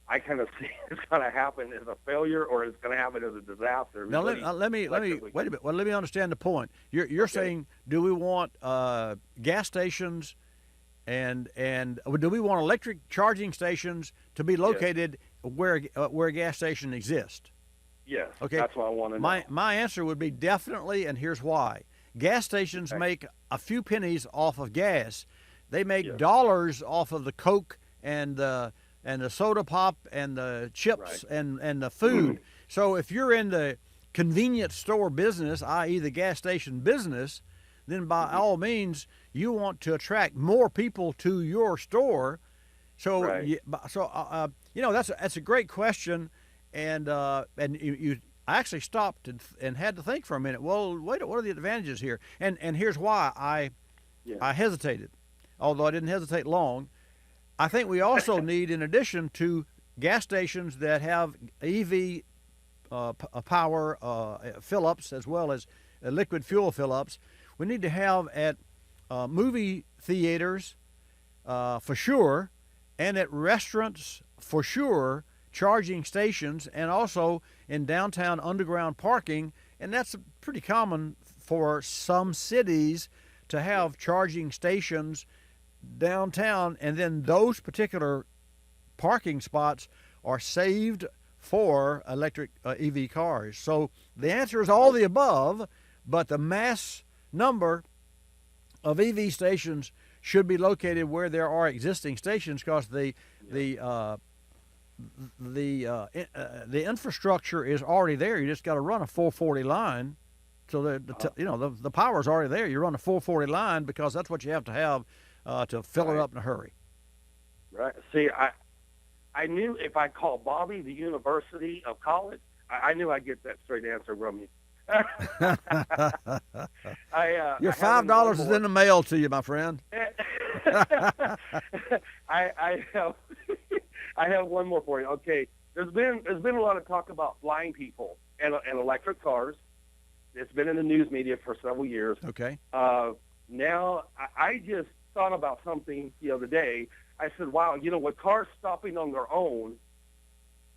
I kind of see is going to happen as a failure or it's going to happen as a disaster. Now let me wait a minute. Well, let me understand the point. You're saying, do we want gas stations and do we want electric charging stations to be located where a gas station exists? Yes. Okay. That's what I want to know. My answer would be definitely, and here's why. Gas stations make a few pennies off of gas. They make dollars off of the Coke and the soda pop and the chips and the food. So if you're in the convenience store business, i.e. the gas station business, then by all means you want to attract more people to your store. So that's a great question, and you I actually stopped and had to think for a minute. Well, wait, what are the advantages here? And here's why I hesitated, although I didn't hesitate long. I think we also need, in addition to gas stations that have EV power fill-ups as well as liquid fuel fill-ups, we need to have at movie theaters for sure, and at restaurants for sure, charging stations, and also in downtown underground parking. And that's pretty common for some cities to have charging stations downtown, and then those particular parking spots are saved for electric EV cars. So the answer is all the above, but the mass number of EV stations should be located where there are existing stations, because the infrastructure is already there. You just got to run a 440 line. So the power is already there. You run a 440 line because that's what you have to fill it up in a hurry. Right. See, I knew if I called Bobby, the University of College, I knew I'd get that straight answer from you. Your $5 is in the mail to you, my friend. I have one more for you. Okay, there's been a lot of talk about blind people and electric cars. It's been in the news media for several years. Okay. Now I just thought about something the other day. I said, wow, with cars stopping on their own,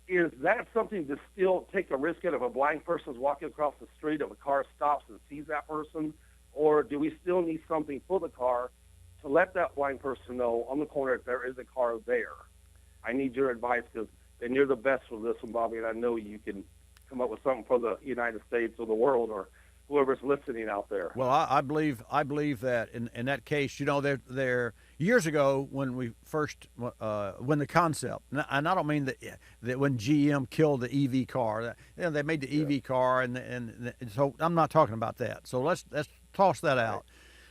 is that something to still take a risk at if a blind person's walking across the street, if a car stops and sees that person? Or do we still need something for the car to let that blind person know on the corner if there is a car there? I need your advice, because and you're the best for this one, Bobby, and I know you can come up with something for the United States or the world or whoever's listening out there. Well, I believe that in that case, there years ago when we first when the concept, and I don't mean that when GM killed the EV car, they made the EV car, and so I'm not talking about that. So let's toss that out.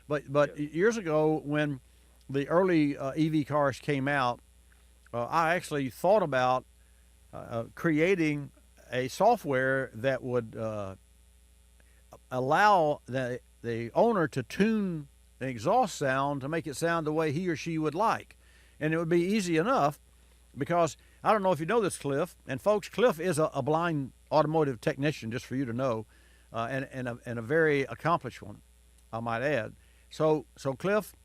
But years ago when the early EV cars came out, I actually thought about creating a software that would allow the owner to tune the exhaust sound to make it sound the way he or she would like. And it would be easy enough because I don't know if you know this, Cliff. And folks, Cliff is a blind automotive technician, just for you to know, and a very accomplished one, I might add. So Cliff,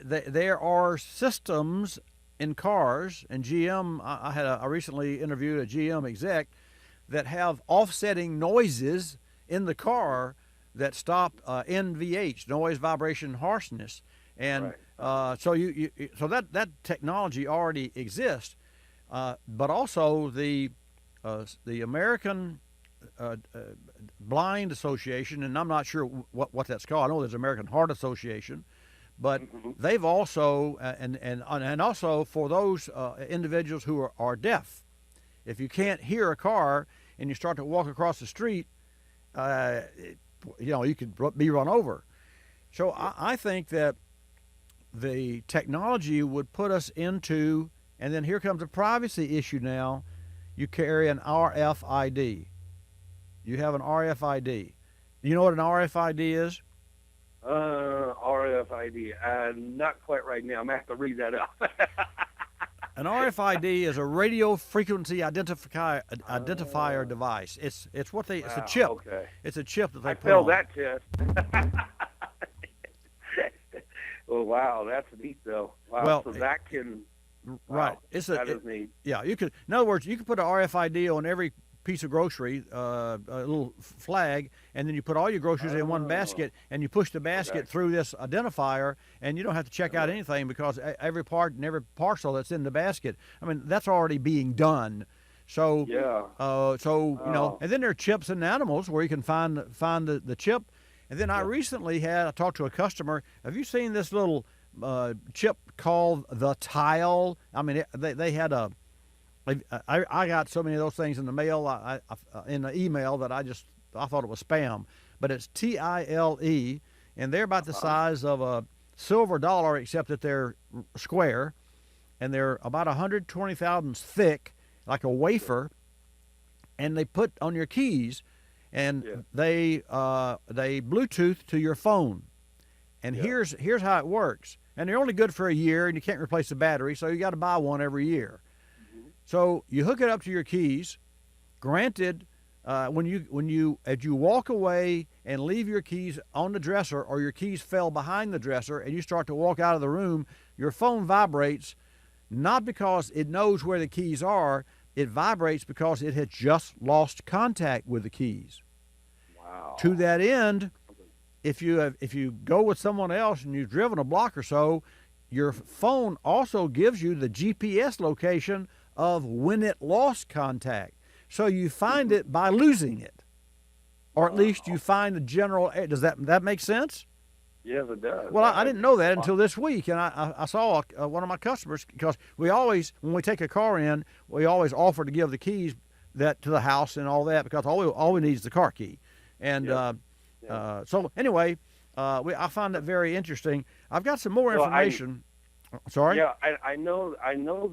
there are systems in cars, and GM, I recently interviewed a GM exec that have offsetting noises in the car that stop NVH, noise, vibration, harshness, and so so that technology already exists, but also the American Blind Association, and I'm not sure what that's called. I know there's American Heart Association, but they've also and also for those individuals who are deaf, if you can't hear a car and you start to walk across the street, you could be run over. So I think that the technology would put us into, and then here comes a privacy issue now. You carry an RFID. You have an RFID. You know what an RFID is? RFID. Not quite right now. I'm going to have to read that up. An RFID is a radio frequency identifier device. It's a chip. Okay. It's a chip that they put failed on. that test. Oh wow, that's neat though. Wow, well, so that can. Right. Wow, that is neat. Yeah, you could. In other words, you could put an RFID on every piece of grocery, a little flag, and then you put all your groceries in one basket, and you push the basket through this identifier, and you don't have to check out anything because every part and every parcel that's in the basket, I mean, that's already being done. So and then there are chips in animals where you can find the chip. And then I recently I talked to a customer. Have you seen this little chip called the Tile? I mean, they had I got so many of those things in the mail, in the email, that I thought it was spam. But it's TILE, and they're about the size of a silver dollar, except that they're square, and they're about 120 thousandths thick, like a wafer, and they put on your keys, and they Bluetooth to your phone. And here's how it works. And they're only good for a year, and you can't replace the battery, so you got to buy one every year. So you hook it up to your keys. Granted, as you walk away and leave your keys on the dresser, or your keys fell behind the dresser, and you start to walk out of the room, your phone vibrates, not because it knows where the keys are. It vibrates because it had just lost contact with the keys. Wow. To that end, if you go with someone else and you've driven a block or so, your phone also gives you the GPS location of when it lost contact. So you find it by losing it, or at least you find the general. Does that make sense? Yes, it does. Well, I didn't know that until this week, and I saw one of my customers, because we always, when we take a car in, we always offer to give the keys to the house and all that, because all we need is the car key. And so anyway, I find that very interesting. I've got some more information. Sorry? Yeah, I know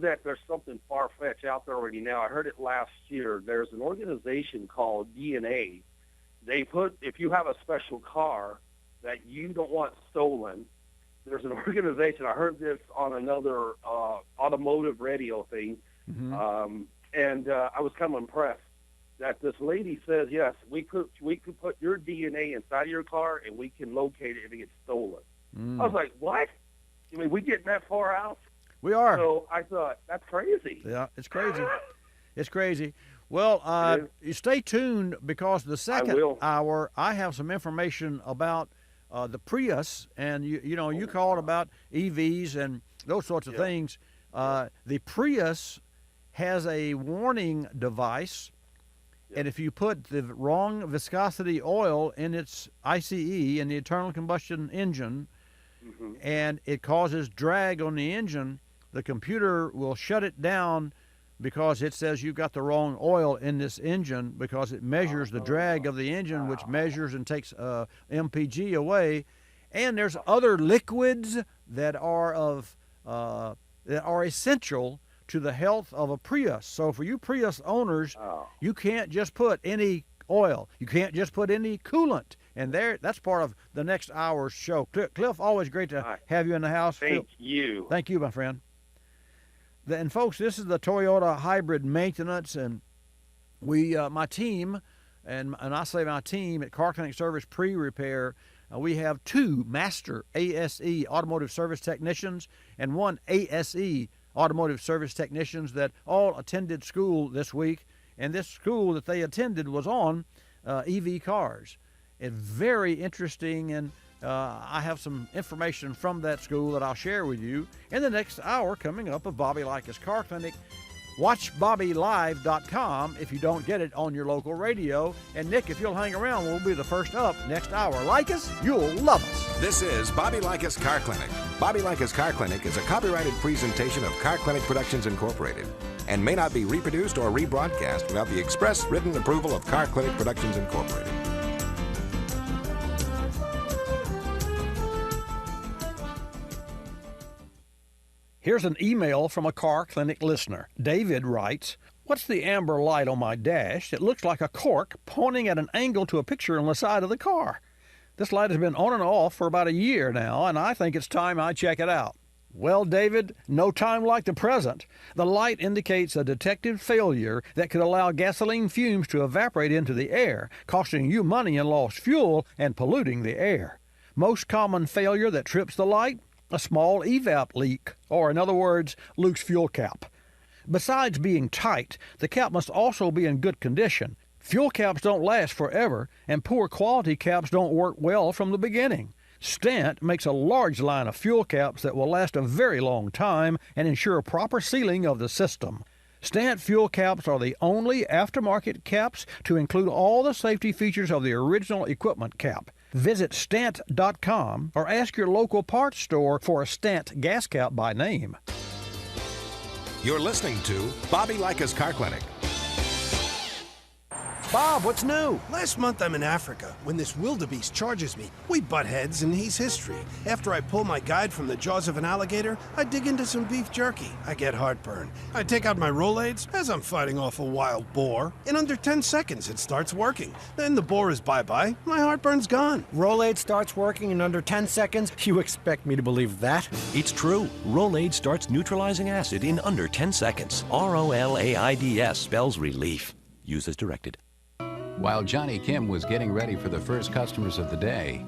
that there's something far-fetched out there already now. I heard it last year. There's an organization called DNA. They put, if you have a special car that you don't want stolen, there's an organization. I heard this on another automotive radio thing, and I was kind of impressed that this lady says, yes, we could put your DNA inside your car and we can locate it if it gets stolen. I was like, what? I mean, we getting that far out? We are. So I thought, that's crazy. Yeah, it's crazy. It's crazy. Well, you stay tuned, because the second hour I have some information about the Prius, and you called about EVs and those sorts of things. The Prius has a warning device, and if you put the wrong viscosity oil in its ICE, in the internal combustion engine, and it causes drag on the engine, the computer will shut it down because it says you've got the wrong oil in this engine, because it measures the drag of the engine, which measures and takes MPG away. And there's other liquids that are essential to the health of a Prius. So for you Prius owners, you can't just put any oil. You can't just put any coolant. And that's part of the next hour's show. Cliff, always great to have you in the house. Thank you. Thank you, my friend. And folks, this is the Toyota Hybrid Maintenance, and my team, and I say my team at Car Clinic Service Pre-Repair, we have 2 master ASE automotive service technicians and 1 ASE automotive service technicians that all attended school this week, and this school that they attended was on EV cars. It's very interesting, and I have some information from that school that I'll share with you in the next hour coming up of Bobby Likis Car Clinic. Watch BobbyLive.com if you don't get it on your local radio. And Nick, if you'll hang around, we'll be the first up next hour. Likis, you'll love us. This is Bobby Likis Car Clinic. Bobby Likis Car Clinic is a copyrighted presentation of Car Clinic Productions Incorporated and may not be reproduced or rebroadcast without the express written approval of Car Clinic Productions Incorporated. Here's an email from a Car Clinic listener. David writes, "What's the amber light on my dash? It looks like a cork pointing at an angle to a picture on the side of the car. This light has been on and off for about a year now, and I think it's time I check it out." Well, David, no time like the present. The light indicates a detected failure that could allow gasoline fumes to evaporate into the air, costing you money in lost fuel and polluting the air. Most common failure that trips the light? A small evap leak, or in other words, loose fuel cap. Besides being tight, the cap must also be in good condition. Fuel caps don't last forever, and poor quality caps don't work well from the beginning. Stant makes a large line of fuel caps that will last a very long time and ensure proper sealing of the system. Stant fuel caps are the only aftermarket caps to include all the safety features of the original equipment cap. Visit Stant.com or ask your local parts store for a Stant gas cap by name. You're listening to Bobby Likis Car Clinic. Bob, what's new? Last month I'm in Africa. When this wildebeest charges me, we butt heads and he's history. After I pull my guide from the jaws of an alligator, I dig into some beef jerky. I get heartburn. I take out my Rolaids as I'm fighting off a wild boar. In under 10 seconds, it starts working. Then the boar is bye-bye. My heartburn's gone. Rolade starts working in under 10 seconds? You expect me to believe that? It's true. Rolade starts neutralizing acid in under 10 seconds. ROLAIDS spells relief. Use as directed. While Johnny Kim was getting ready for the first customers of the day,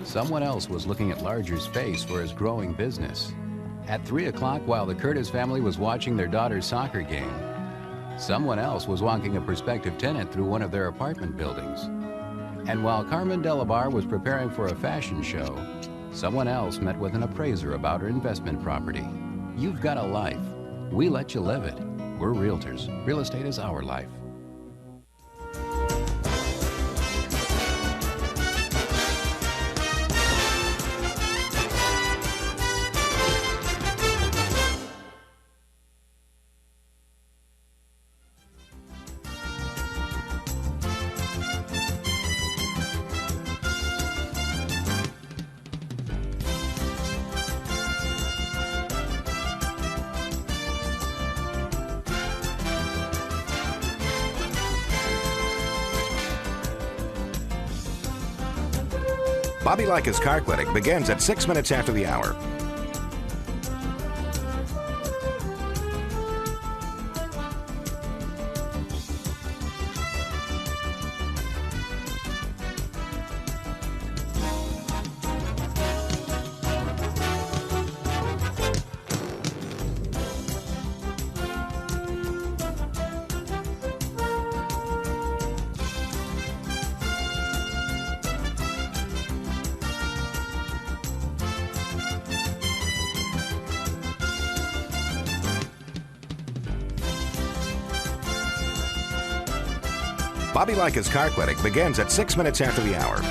someone else was looking at larger space for his growing business. At 3 o'clock, while the Curtis family was watching their daughter's soccer game, someone else was walking a prospective tenant through one of their apartment buildings. And while Carmen Delabar was preparing for a fashion show, someone else met with an appraiser about her investment property. You've got a life. We let you live it. We're realtors. Real estate is our life. Bobby Likis Car Clinic begins at 6 minutes after the hour. Bobby Likis Car Clinic begins at 6 minutes after the hour.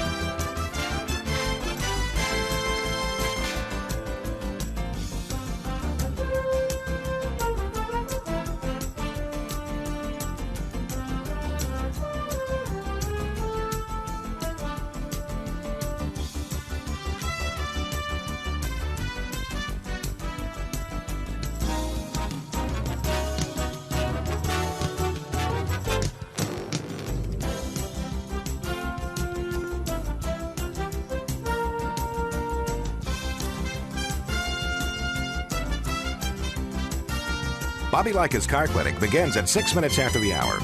Bobby Likis Car Clinic begins at 6 minutes after the hour.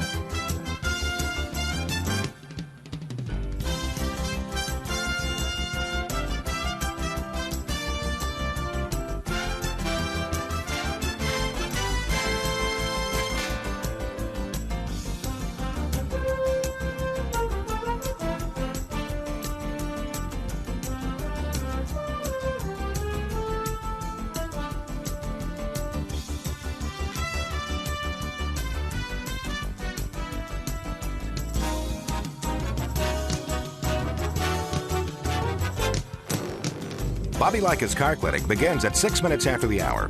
Bobby Likis Car Clinic begins at 6 minutes after the hour.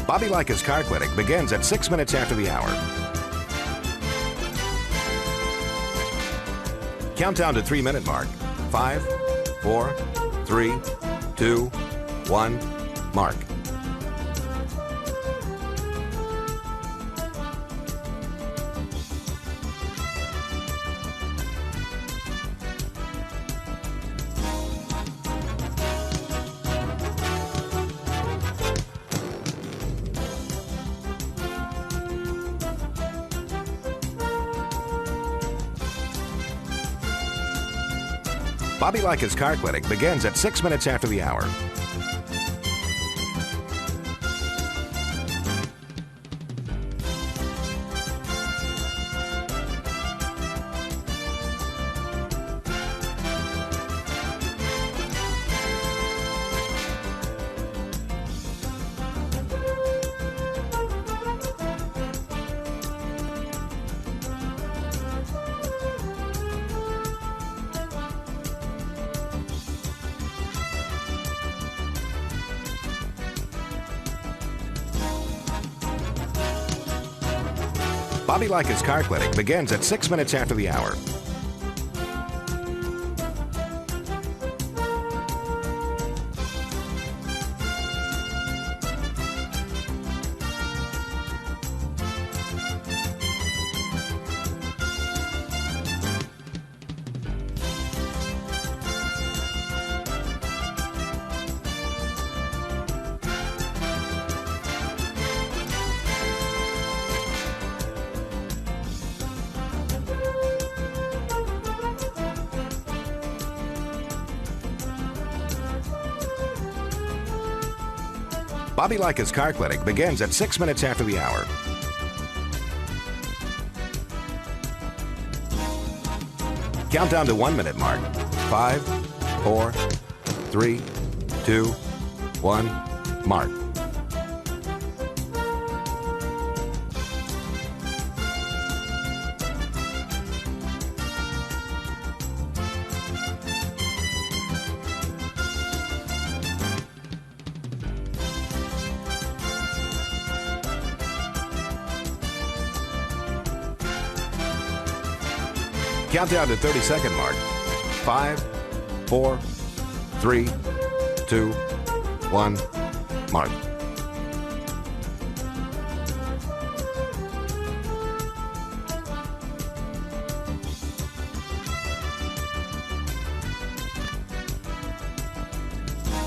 Bobby Likis Car Clinic begins at 6 minutes after the hour. Countdown to 3-minute mark. 5, 4, 3, 2, 1, mark. Bobby Likis Car Clinic begins at 6 minutes after the hour. Bobby Likis Car Clinic begins at 6 minutes after the hour. Bobby Likis Car Clinic begins at 6 minutes after the hour. Countdown to 1-minute mark. 5, 4, 3, 2, 1, mark. Countdown to 30-second mark. 5, 4, 3, 2, 1, mark.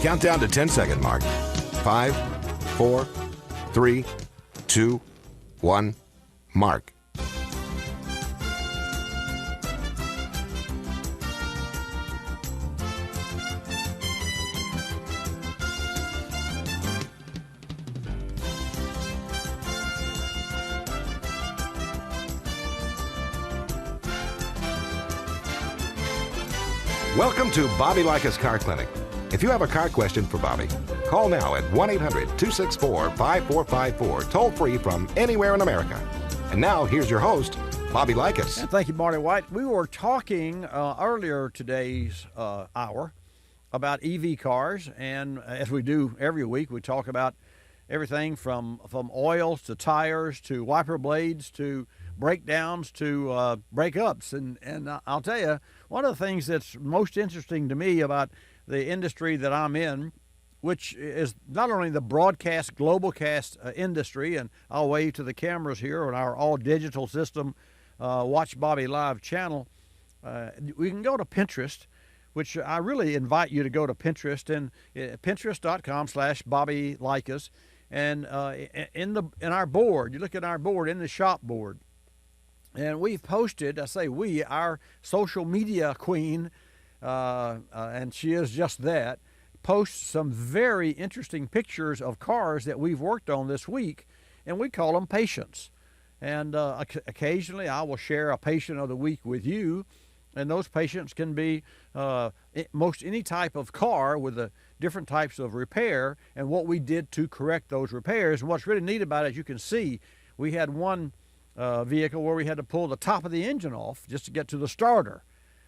Countdown to 10-second mark. 5, 4, 3, 2, 1, mark. Welcome to Bobby Likis Car Clinic. If you have a car question for Bobby, call now at 1-800-264-5454, toll free from anywhere in America. And now, here's your host, Bobby Likis. Thank you, Marty White. We were talking earlier today's hour about EV cars, and as we do every week, we talk about everything from oils to tires to wiper blades to breakdowns to breakups. And I'll tell you, one of the things that's most interesting to me about the industry that I'm in, which is not only the broadcast, global cast industry, and I'll wave to the cameras here on our all-digital system, Watch Bobby Live channel. We can go to Pinterest, which I really invite you to go to Pinterest, and pinterest.com/Bobby Likis. And in our board, you look at our board, in the shop board, and we've posted, I say we, our social media queen, and she is just that, posts some very interesting pictures of cars that we've worked on this week, and we call them patients. And occasionally I will share a patient of the week with you, and those patients can be most any type of car with the different types of repair and what we did to correct those repairs. And what's really neat about it, you can see, we had one vehicle where we had to pull the top of the engine off just to get to the starter.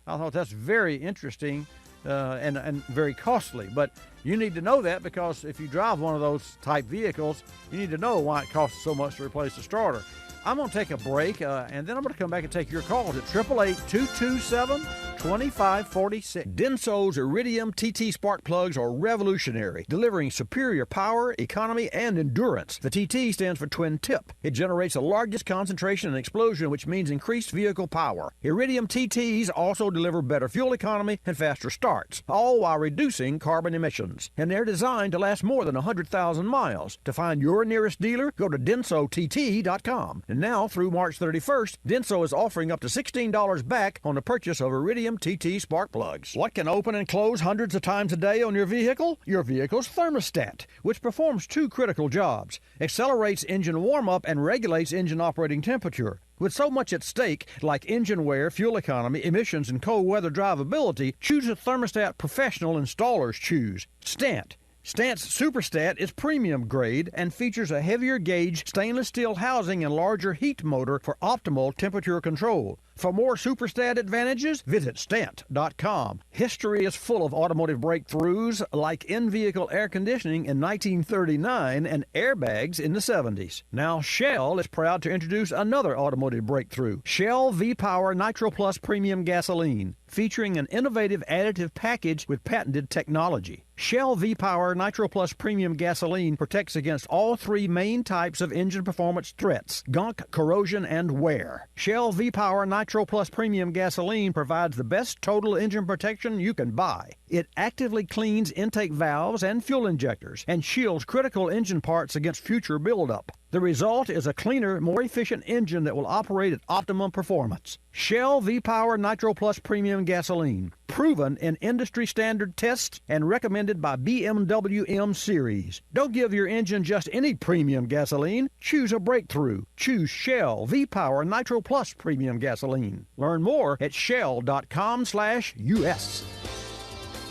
I thought that's very interesting and very costly. But you need to know that, because if you drive one of those type vehicles, you need to know why it costs so much to replace the starter. I'm going to take a break, and then I'm going to come back and take your calls at 888-227-2546. Denso's Iridium TT spark plugs are revolutionary, delivering superior power, economy, and endurance. The TT stands for twin tip. It generates the largest concentration and explosion, which means increased vehicle power. Iridium TTs also deliver better fuel economy and faster starts, all while reducing carbon emissions. And they're designed to last more than 100,000 miles. To find your nearest dealer, go to DensoTT.com. And now, through March 31st, Denso is offering up to $16 back on the purchase of Iridium TT spark plugs. What can open and close hundreds of times a day on your vehicle? Your vehicle's thermostat, which performs two critical jobs: accelerates engine warm-up and regulates engine operating temperature. With so much at stake, like engine wear, fuel economy, emissions, and cold weather drivability, choose a thermostat professional installers choose. Stant. Stant's Superstat is premium grade and features a heavier gauge stainless steel housing and larger heat motor for optimal temperature control. For more Superstat advantages, visit Stant.com. History is full of automotive breakthroughs, like in-vehicle air conditioning in 1939 and airbags in the 70s. Now Shell is proud to introduce another automotive breakthrough, Shell V-Power Nitro Plus Premium Gasoline, featuring an innovative additive package with patented technology. Shell V-Power Nitro Plus Premium Gasoline protects against all three main types of engine performance threats: gunk, corrosion, and wear. Shell V-Power Nitro Plus Premium Gasoline provides the best total engine protection you can buy. It actively cleans intake valves and fuel injectors and shields critical engine parts against future buildup. The result is a cleaner, more efficient engine that will operate at optimum performance. Shell V-Power Nitro Plus Premium Gasoline, proven in industry standard tests and recommended by BMW M Series. Don't give your engine just any premium gasoline. Choose a breakthrough. Choose Shell V-Power Nitro Plus Premium Gasoline. Learn more at shell.com/US.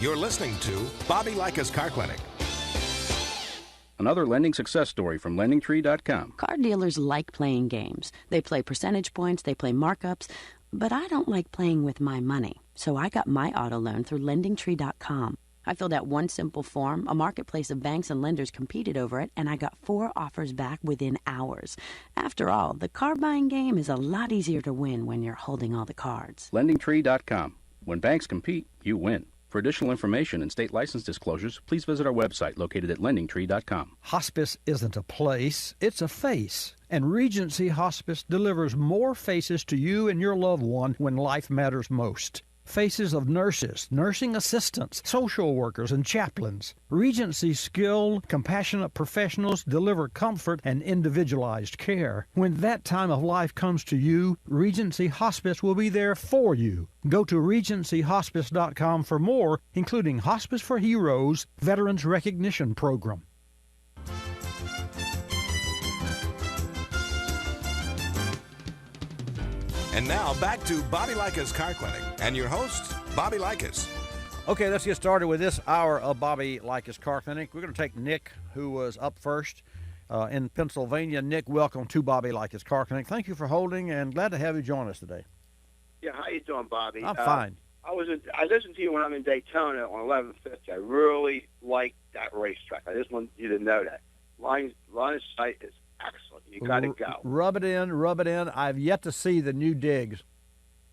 You're listening to Bobby Likis Car Clinic. Another lending success story from LendingTree.com. Car dealers like playing games. They play percentage points, they play markups, but I don't like playing with my money. So I got my auto loan through LendingTree.com. I filled out one simple form, a marketplace of banks and lenders competed over it, and I got 4 offers back within hours. After all, the car buying game is a lot easier to win when you're holding all the cards. LendingTree.com. When banks compete, you win. For additional information and state license disclosures, please visit our website located at LendingTree.com. Hospice isn't a place, it's a face. And Regency Hospice delivers more faces to you and your loved one when life matters most. Faces of nurses, nursing assistants, social workers, and chaplains. Regency's skilled, compassionate professionals deliver comfort and individualized care. When that time of life comes to you, Regency Hospice will be there for you. Go to RegencyHospice.com for more, including Hospice for Heroes Veterans Recognition Program. And now back to Bobby Likis Car Clinic and your host, Bobby Likis. Okay, let's get started with this hour of Bobby Likis Car Clinic. We're going to take Nick, who was up first in Pennsylvania. Nick, welcome to Bobby Likis Car Clinic. Thank you for holding, and glad to have you join us today. Yeah, how you doing, Bobby? I'm fine. I listened to you when I'm in Daytona on 1150. I really like that racetrack. I just want you to know that. Line of sight is excellent. You got to go. Rub it in, rub it in. I've yet to see the new digs.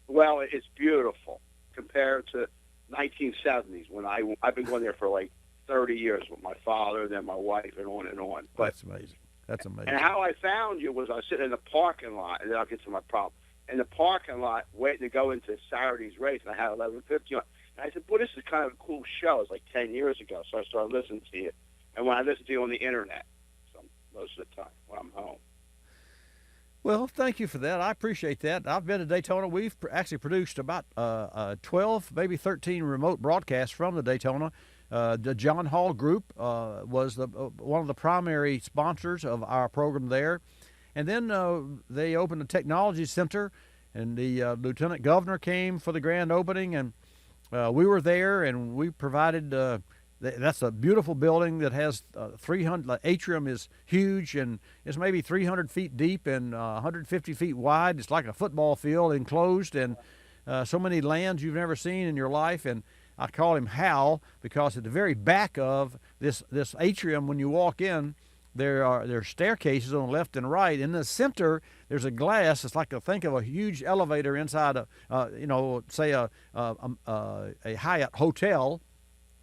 Well, it's beautiful compared to 1970s when I've been going there for like 30 years with my father, then my wife, and on and on. But, that's amazing. That's amazing. And how I found you was I was sitting in the parking lot, and then I'll get to my problem. In the parking lot, waiting to go into Saturday's race, and I had 1150 on. And I said, boy, this is kind of a cool show. It was like 10 years ago, so I started listening to you. And when I listen to you on the internet, so most of the time when I'm home. Well, thank you for that. I appreciate that. I've been to Daytona. We've actually produced about 12, maybe 13 remote broadcasts from the Daytona. The John Hall Group was one of the primary sponsors of our program there. And then they opened a technology center, and the lieutenant governor came for the grand opening, and we were there, and we provided that's a beautiful building that has 300. The atrium is huge, and it's maybe 300 feet deep and 150 feet wide. It's like a football field enclosed, and so many lands you've never seen in your life. And I call him Hal because at the very back of this atrium, when you walk in, there are staircases on the left and right. In the center, there's a glass. It's like think of a huge elevator inside say a Hyatt hotel.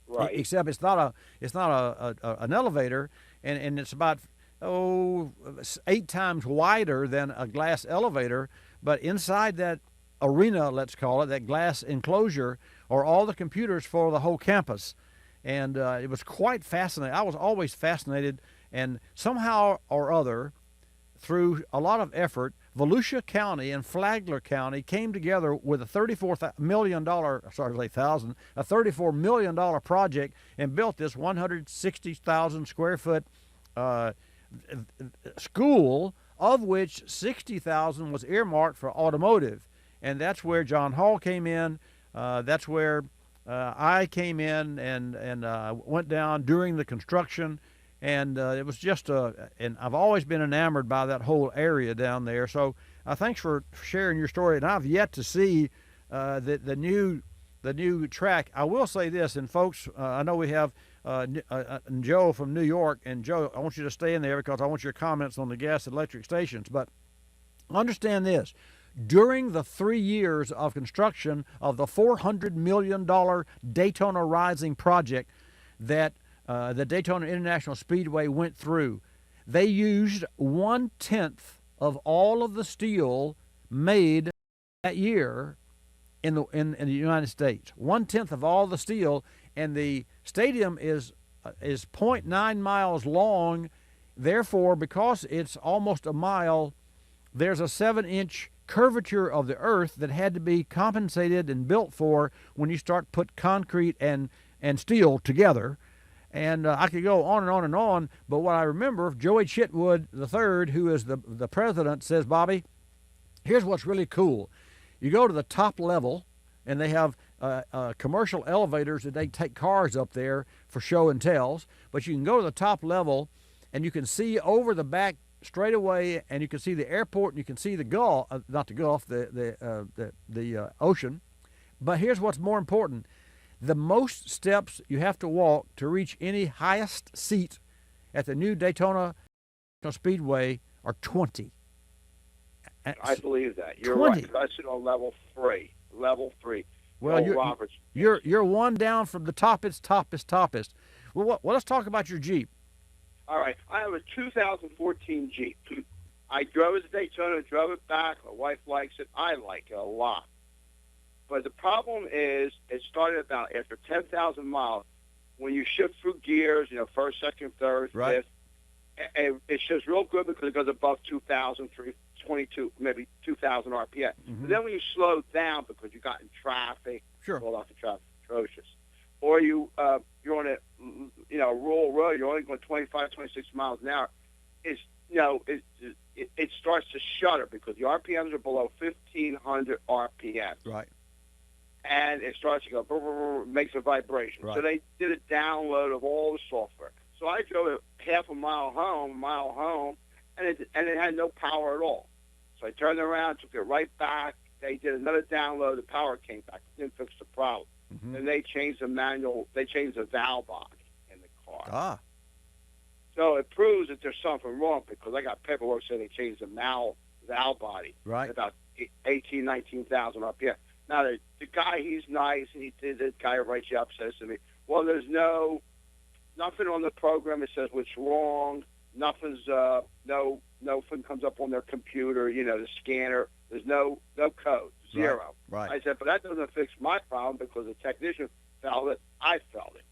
Right. Except it's not an elevator, and it's about 8 times wider than a glass elevator. But inside that arena, let's call it, that glass enclosure, are all the computers for the whole campus, and it was quite fascinating. I was always fascinated, and somehow or other, through a lot of effort, Volusia County and Flagler County came together with a $34 million project and built this 160,000 square foot school, of which 60,000 was earmarked for automotive. And that's where John Hall came in. That's where I came in and went down during the construction. And it was just and I've always been enamored by that whole area down there. So thanks for sharing your story. And I've yet to see the new track. I will say this, and folks, I know we have Joe from New York. And Joe, I want you to stay in there because I want your comments on the gas and electric stations. But understand this. During the 3 years of construction of the $400 million Daytona Rising project that the Daytona International Speedway went through, they used 1/10 of all of the steel made that year in the United States. 1/10 of all the steel, and the stadium is 0.9 miles long. Therefore, because it's almost a mile, there's a 7-inch curvature of the earth that had to be compensated and built for when you start put concrete and steel together. And I could go on and on and on, but what I remember, Joey Chitwood III, who is the president, says, Bobby, here's what's really cool. You go to the top level, and they have commercial elevators that they take cars up there for show and tells, but you can go to the top level, and you can see over the back straight away, and you can see the airport, and you can see the Gulf, not the Gulf, the ocean. But here's what's more important. The most steps you have to walk to reach any highest seat at the new Daytona Speedway are 20. I believe that. You're 20. right. I sit on level 3. Level 3. Well, you're one down from the toppest. Well, let's talk about your Jeep. All right. I have a 2014 Jeep. I drove it to Daytona, drove it back. My wife likes it. I like it a lot. But the problem is, it started about after 10,000 miles. When you shift through gears, first, second, third, right, fifth, and it shows real good because it goes above 2,000, 22, maybe 2,000 RPM. Mm-hmm. But then when you slow down because you got in traffic, sure, pulled off the traffic, atrocious. Or you're on a rural road, you're only going 25, 26 miles an hour. It starts to shudder because the RPMs are below 1,500 RPM. Right. and it starts to go, brr, brr, brr, makes a vibration. Right. So they did a download of all the software. So I drove half a mile home, and it had no power at all. So I turned around, took it right back. They did another download. The power came back. Didn't fix the problem. Mm-hmm. And they changed the manual. They changed the valve body in the car. Ah. So it proves that there's something wrong because I got paperwork saying they changed the valve body. Right. About 18, 19,000 RPM. Now the guy, he's nice, and the guy writes you up, says to me, well, there's nothing on the program that says what's wrong. Nothing's nothing comes up on their computer. The scanner. There's no code. Zero. Right. I said, but that doesn't fix my problem because the technician felt it. I felt it.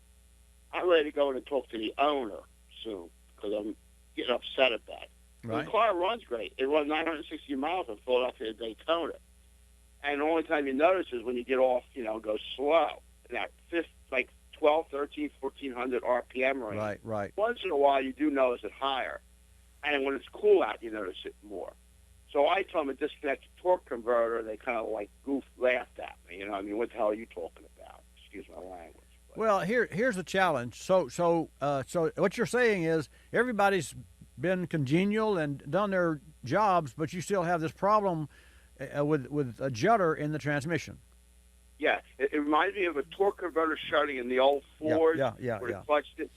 I'm ready to go in and talk to the owner soon because I'm getting upset at that. Right. The car runs great. It runs 960 miles from Philadelphia to Daytona. And the only time you notice is when you get off, go slow. That 12, 13, 1400 RPM range. Right. Once in a while, you do notice it higher. And when it's cool out, you notice it more. So I told them to disconnect the torque converter. They kind of laughed at me. What the hell are you talking about? Excuse my language. Well, here's the challenge. So what you're saying is everybody's been congenial and done their jobs, but you still have this problem with a judder in the transmission. Yeah, it reminds me of a torque converter shutting in the old Ford yeah, where they clutched it,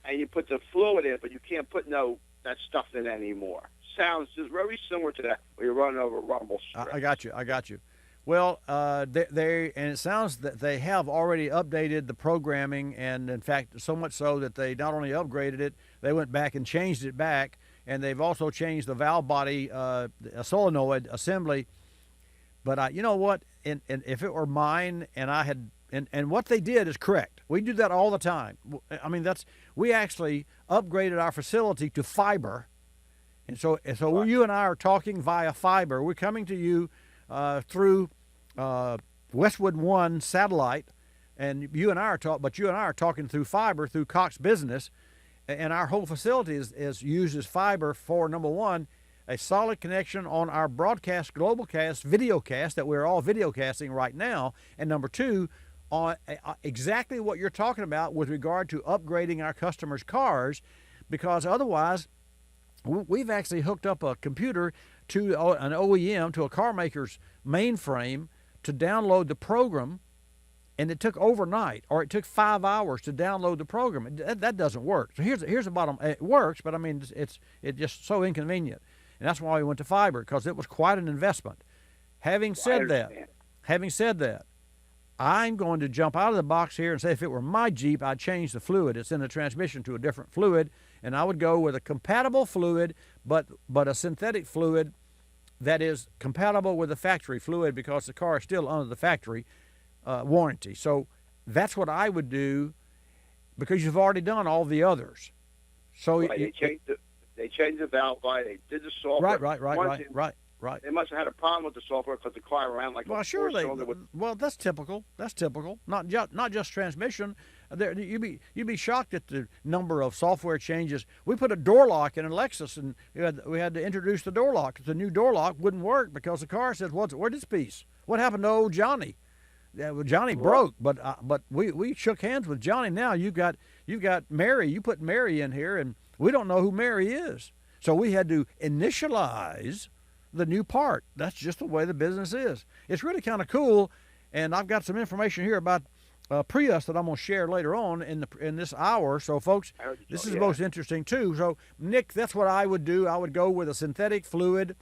and you put the fluid in, but you can't put that stuff in anymore. Sounds just very similar to that when you're running over rumble strips. I got you. Well, and it sounds that they have already updated the programming, and in fact, so much so that they not only upgraded it, they went back and changed it back, and they've also changed the valve body, a solenoid assembly. But you know what? And if it were mine, and I had, and what they did is correct. We do that all the time. I mean, we actually upgraded our facility to fiber, and so you and I are talking via fiber. We're coming to you through Westwood One satellite, and you and I are talking through fiber through Cox Business, and our whole facility is used as fiber for, number one, a solid connection on our broadcast, globalcast, videocast that we're all videocasting right now, and number two, on exactly what you're talking about with regard to upgrading our customers' cars, because otherwise we've actually hooked up a computer to an OEM, to a car maker's mainframe, to download the program, and it took overnight, or it took 5 hours to download the program. That doesn't work. So here's the bottom. It works, but I mean it's just so inconvenient, and that's why we went to fiber, because it was quite an investment. Having said that, I'm going to jump out of the box here and say if it were my Jeep, I'd change the fluid. It's in the transmission to a different fluid, and I would go with a compatible fluid, but a synthetic fluid that is compatible with the factory fluid, because the car is still under the factory warranty. So that's what I would do, because you've already done all the others. So right, they changed the valve body. They did the software. Right. They must have had a problem with the software because the car ran like a four-cylinder. Well, that's typical. Not just transmission. You'd be shocked at the number of software changes. We put a door lock in a Lexus, and we had to introduce the door lock. The new door lock wouldn't work because the car says, "Where's this piece? What happened to old Johnny?" Johnny broke, but we shook hands with Johnny. Now you've got Mary. You put Mary in here, and we don't know who Mary is. So we had to initialize the new part. That's just the way the business is. It's really kind of cool, and I've got some information here about Prius that I'm going to share later on in this hour. So, folks, this is most interesting too. So, Nick, that's what I would do. I would go with a synthetic fluid.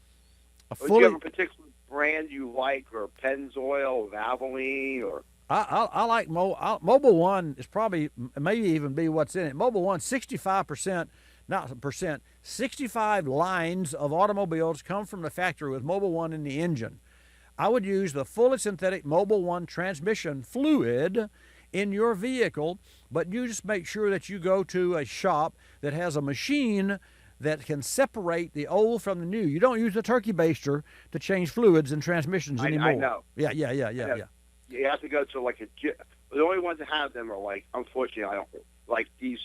Do you have a particular brand you like, or Pennzoil, or Valvoline, or? I like Mobile One. Is probably maybe even be what's in it. Mobile One, 65%. Not percent, 65 lines of automobiles come from the factory with Mobile One in the engine. I would use the fully synthetic Mobile One transmission fluid in your vehicle, but you just make sure that you go to a shop that has a machine that can separate the old from the new. You don't use a turkey baster to change fluids and transmissions anymore. I know. Yeah. You have to go to the only ones that have them are unfortunately, I don't like these.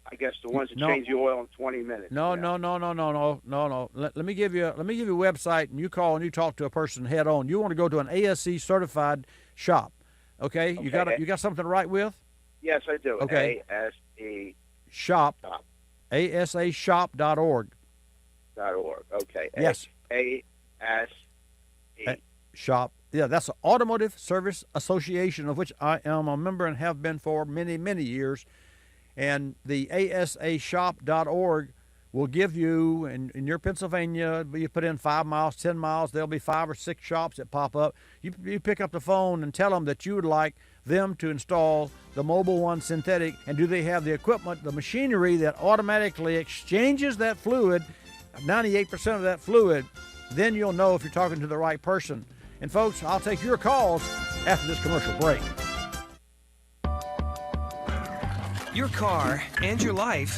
I guess the ones that change the oil in 20 minutes. No. Let me give you a website, and you call and you talk to a person head on. You want to go to an ASC certified shop. Okay, you got something to write with? Yes, I do. Okay. ASE Shop. ASAshop.org. .org. Okay. Yes. ASE. Shop. Yeah, that's the Automotive Service Association, of which I am a member and have been for many, many years. And the ASAshop.org will give you, in your Pennsylvania, you put in 5 miles, 10 miles, there'll be 5 or 6 shops that pop up. You pick up the phone and tell them that you would like them to install the Mobile One synthetic, and do they have the equipment, the machinery that automatically exchanges that fluid, 98% of that fluid. Then you'll know if you're talking to the right person. And folks, I'll take your calls after this commercial break. Your car and your life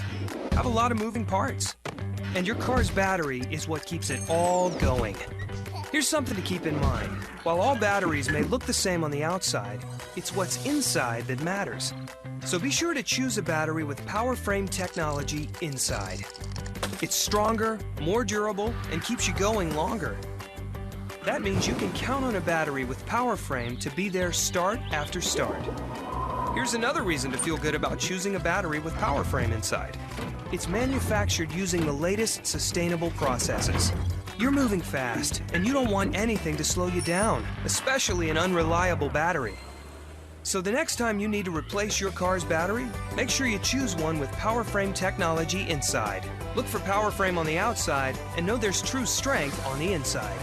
have a lot of moving parts, and your car's battery is what keeps it all going. Here's something to keep in mind. While all batteries may look the same on the outside, it's what's inside that matters. So be sure to choose a battery with power frame technology inside. It's stronger, more durable, and keeps you going longer. That means you can count on a battery with power frame to be there start after start. Here's another reason to feel good about choosing a battery with power frame inside. It's manufactured using the latest sustainable processes. You're moving fast, and you don't want anything to slow you down, especially an unreliable battery. So the next time you need to replace your car's battery, make sure you choose one with power frame technology inside. Look for power frame on the outside and know there's true strength on the inside.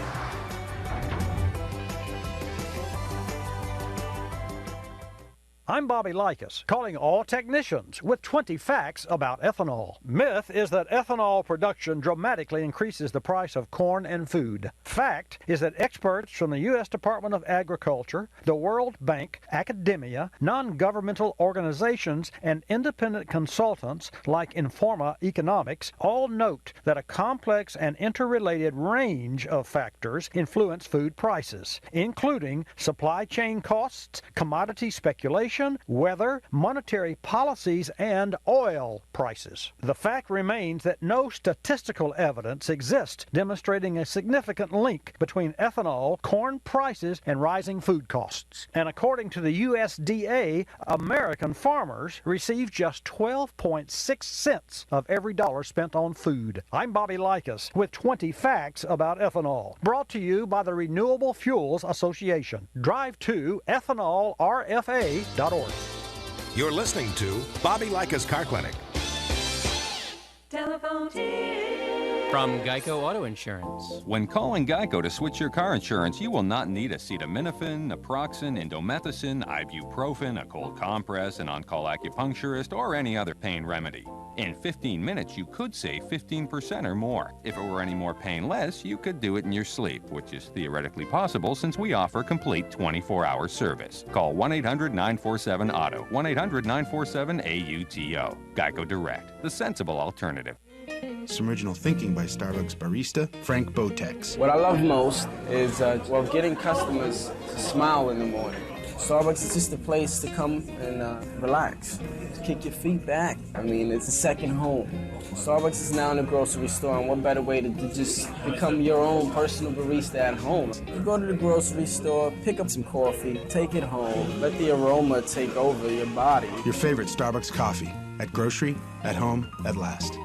I'm Bobby Likis, calling all technicians with 20 facts about ethanol. Myth is that ethanol production dramatically increases the price of corn and food. Fact is that experts from the U.S. Department of Agriculture, the World Bank, academia, non-governmental organizations, and independent consultants like Informa Economics all note that a complex and interrelated range of factors influence food prices, including supply chain costs, commodity speculation, weather, monetary policies, and oil prices. The fact remains that no statistical evidence exists demonstrating a significant link between ethanol, corn prices, and rising food costs. And according to the USDA, American farmers receive just 12.6 cents of every dollar spent on food. I'm Bobby Likis with 20 facts about ethanol. Brought to you by the Renewable Fuels Association. Drive to ethanolrfa.org. You're listening to Bobby Likis Car Clinic. Telephone tip from Geico Auto Insurance. When calling Geico to switch your car insurance, you will not need acetaminophen, naproxen, indomethacin, ibuprofen, a cold compress, an on-call acupuncturist, or any other pain remedy. In 15 minutes, you could save 15% or more. If it were any more painless, you could do it in your sleep, which is theoretically possible since we offer complete 24-hour service. Call 1-800-947-AUTO, 1-800-947-AUTO. Geico Direct, the sensible alternative. Some original thinking by Starbucks barista Frank Botex. What I love most is getting customers to smile in the morning. Starbucks is just a place to come and relax, to kick your feet back. I mean, it's a second home. Starbucks is now in a grocery store, and what better way to just become your own personal barista at home? You go to the grocery store, pick up some coffee, take it home, let the aroma take over your body. Your favorite Starbucks coffee, at grocery, at home, at last.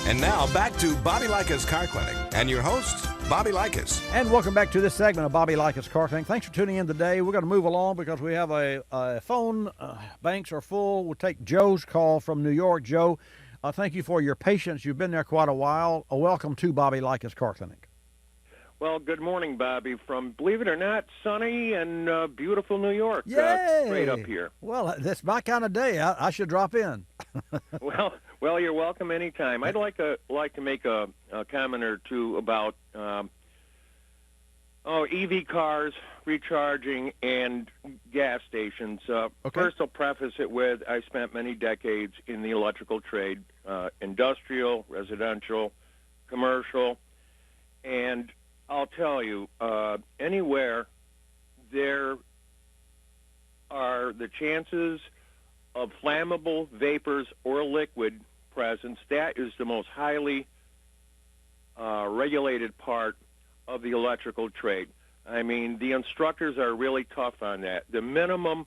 And now back to Bobby Likis Car Clinic and your host, Bobby Likis. And welcome back to this segment of Bobby Likis Car Clinic. Thanks for tuning in today. We're going to move along because we have a phone. Banks are full. We'll take Joe's call from New York. Joe, thank you for your patience. You've been there quite a while. Welcome to Bobby Likis Car Clinic. Well, good morning, Bobby, from, believe it or not, sunny and beautiful New York. Yay! Great up here. Well, that's my kind of day. I should drop in. Well, you're welcome anytime. I'd like to make a comment or two about EV cars, recharging, and gas stations. First, I'll preface it with I spent many decades in the electrical trade, industrial, residential, commercial, and I'll tell you, anywhere there are the chances of flammable vapors or liquid presence, that is the most highly regulated part of the electrical trade. I mean, the instructors are really tough on that. The minimum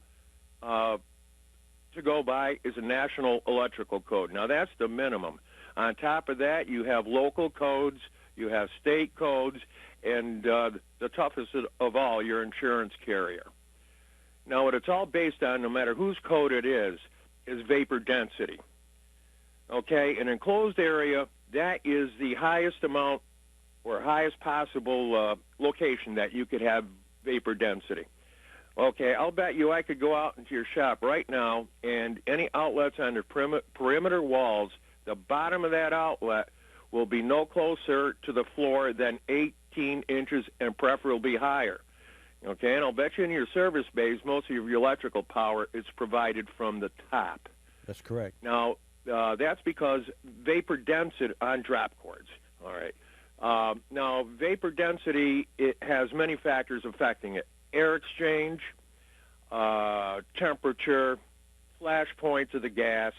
to go by is a national electrical code. Now, that's the minimum. On top of that, you have local codes, you have state codes, and the toughest of all, your insurance carrier. Now, what it's all based on, no matter whose code it is vapor density. Okay, an enclosed area, that is the highest amount or highest possible location that you could have vapor density. Okay, I'll bet you I could go out into your shop right now, and any outlets on the perimeter walls, the bottom of that outlet will be no closer to the floor than 18 inches and preferably higher. Okay, and I'll bet you in your service bays, most of your electrical power is provided from the top. That's correct. Now, that's because vapor density on drop cords, all right. Now, vapor density, it has many factors affecting it. Air exchange, temperature, flash points of the gas,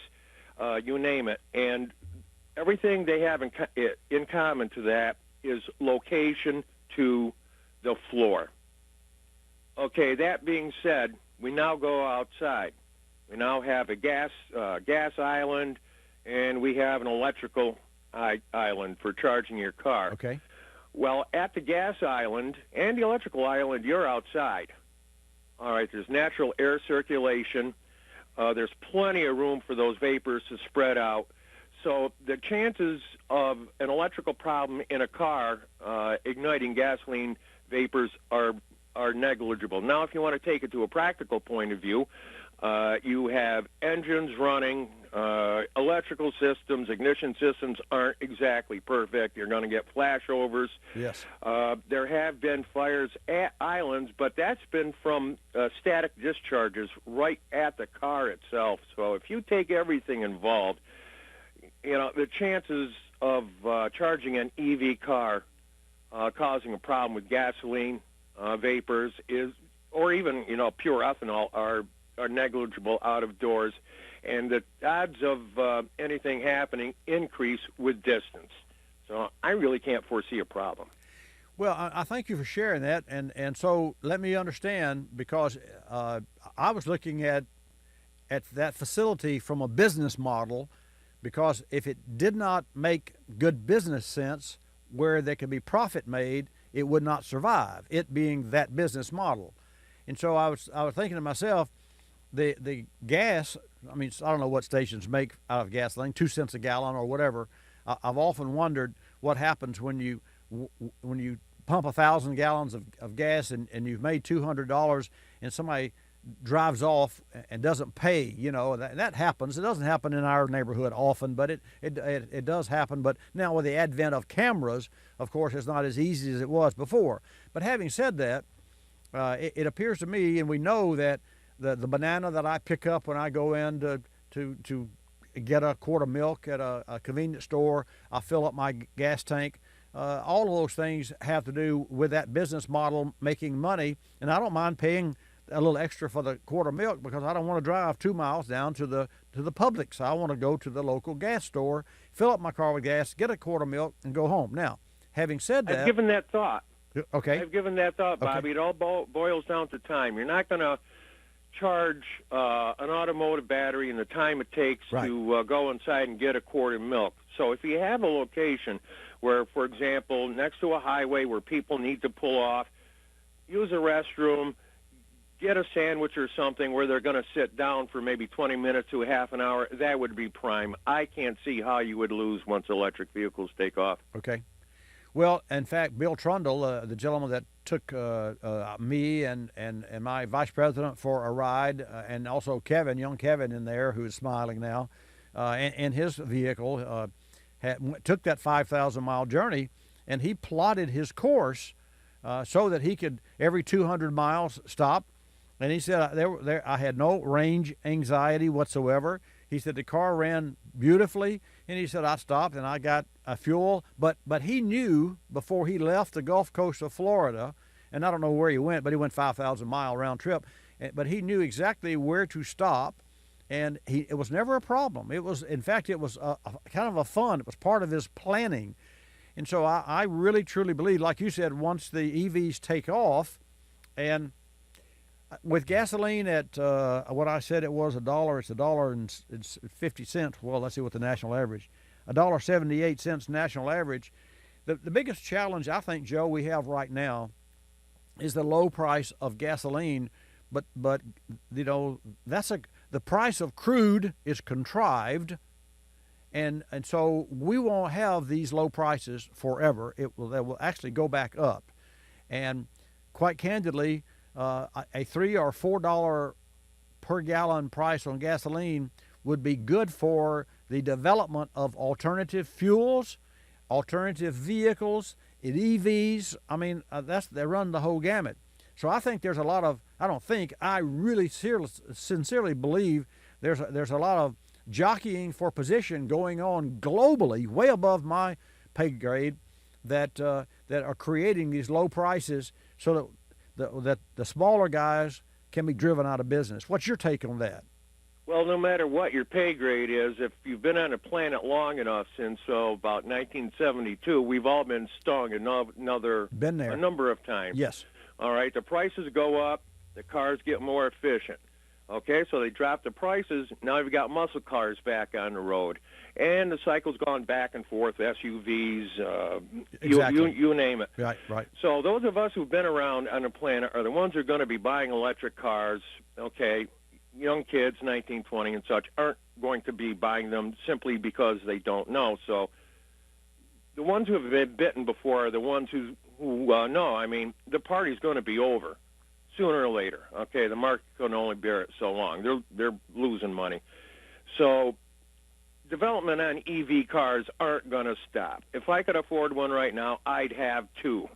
you name it. And everything they have in common to that is location to the floor. Okay, that being said, we now go outside. We now have a gas island, and we have an electrical island for charging your car. Okay. Well, at the gas island and the electrical island, you're outside. All right, there's natural air circulation. There's plenty of room for those vapors to spread out. So the chances of an electrical problem in a car igniting gasoline vapors are negligible. Now, if you want to take it to a practical point of view, you have engines running, electrical systems, ignition systems aren't exactly perfect. You're going to get flashovers. Yes. There have been fires at islands, but that's been from static discharges right at the car itself. So if you take everything involved, you know, the chances of charging an EV car causing a problem with gasoline vapors is, or even, you know, pure ethanol are negligible out of doors, and the odds of anything happening increase with distance. So I really can't foresee a problem. Well, I thank you for sharing that, and so let me understand, because I was looking at that facility from a business model, because if it did not make good business sense where there could be profit made, it would not survive, it being that business model. And so I was thinking to myself, the gas, I mean, I don't know what stations make out of gasoline, 2 cents a gallon or whatever. I've often wondered what happens when you pump 1,000 gallons of gas and you've made $200 and somebody drives off and doesn't pay, you know, that happens. It doesn't happen in our neighborhood often, but it does happen. But now with the advent of cameras, of course, it's not as easy as it was before. But having said that, it appears to me, and we know that the banana that I pick up when I go in to get a quart of milk at a convenience store, I fill up my gas tank. All of those things have to do with that business model making money, and I don't mind paying a little extra for the quart of milk because I don't want to drive 2 miles down to the Publix. I want to go to the local gas store, fill up my car with gas, get a quart of milk, and go home. Now, having said that, I've given that thought. Okay. I've given that thought, Bobby. Okay. It all boils down to time. You're not going to charge an automotive battery and the time it takes to go inside and get a quart of milk. So if you have a location where, for example, next to a highway where people need to pull off, use a restroom, get a sandwich or something where they're going to sit down for maybe 20 minutes to a half an hour, that would be prime. I can't see how you would lose once electric vehicles take off. Okay. Well, in fact, Bill Trundle, the gentleman that took me and my vice president for a ride, and also Kevin, young Kevin in there, who is smiling now, and his vehicle took that 5,000-mile journey, and he plotted his course so that he could, every 200 miles, stop. And he said, I had no range anxiety whatsoever. He said the car ran beautifully, and he said I stopped and I got fuel. But he knew before he left the Gulf Coast of Florida, and I don't know where he went, but he went 5,000-mile round trip. But he knew exactly where to stop, and it was never a problem. It was, in fact, it was kind of a fun. It was part of his planning. And so I really, truly believe, like you said, once the EVs take off, and with gasoline at what I said it was $1, it's $1.50. Well, let's see what the national average, $1.78 national average. The biggest challenge I think, Joe, we have right now is the low price of gasoline. But you know, the price of crude is contrived, and so we won't have these low prices forever. They will actually go back up, and quite candidly, a $3 or $4 per gallon price on gasoline would be good for the development of alternative fuels, alternative vehicles, EVs. I mean, they run the whole gamut. So I think there's a lot of, I really sincerely believe there's a lot of jockeying for position going on globally, way above my pay grade, that are creating these low prices so that the smaller guys can be driven out of business. What's your take on that? Well, no matter what your pay grade is, if you've been on a planet long enough since about 1972, we've all been stung a number of times. Yes. All right, the prices go up, the cars get more efficient. Okay, so they drop the prices. Now you've got muscle cars back on the road, and the cycle's gone back and forth. SUVs, exactly. you name it. Right. So those of us who've been around on the planet are the ones who are going to be buying electric cars. Okay, young kids, 19, 20, and such, aren't going to be buying them simply because they don't know. So the ones who have been bitten before are the ones who know. I mean, the party's going to be over sooner or later. Okay, the market can only bear it so long. They're losing money. So development on EV cars aren't going to stop. If I could afford one right now, I'd have two.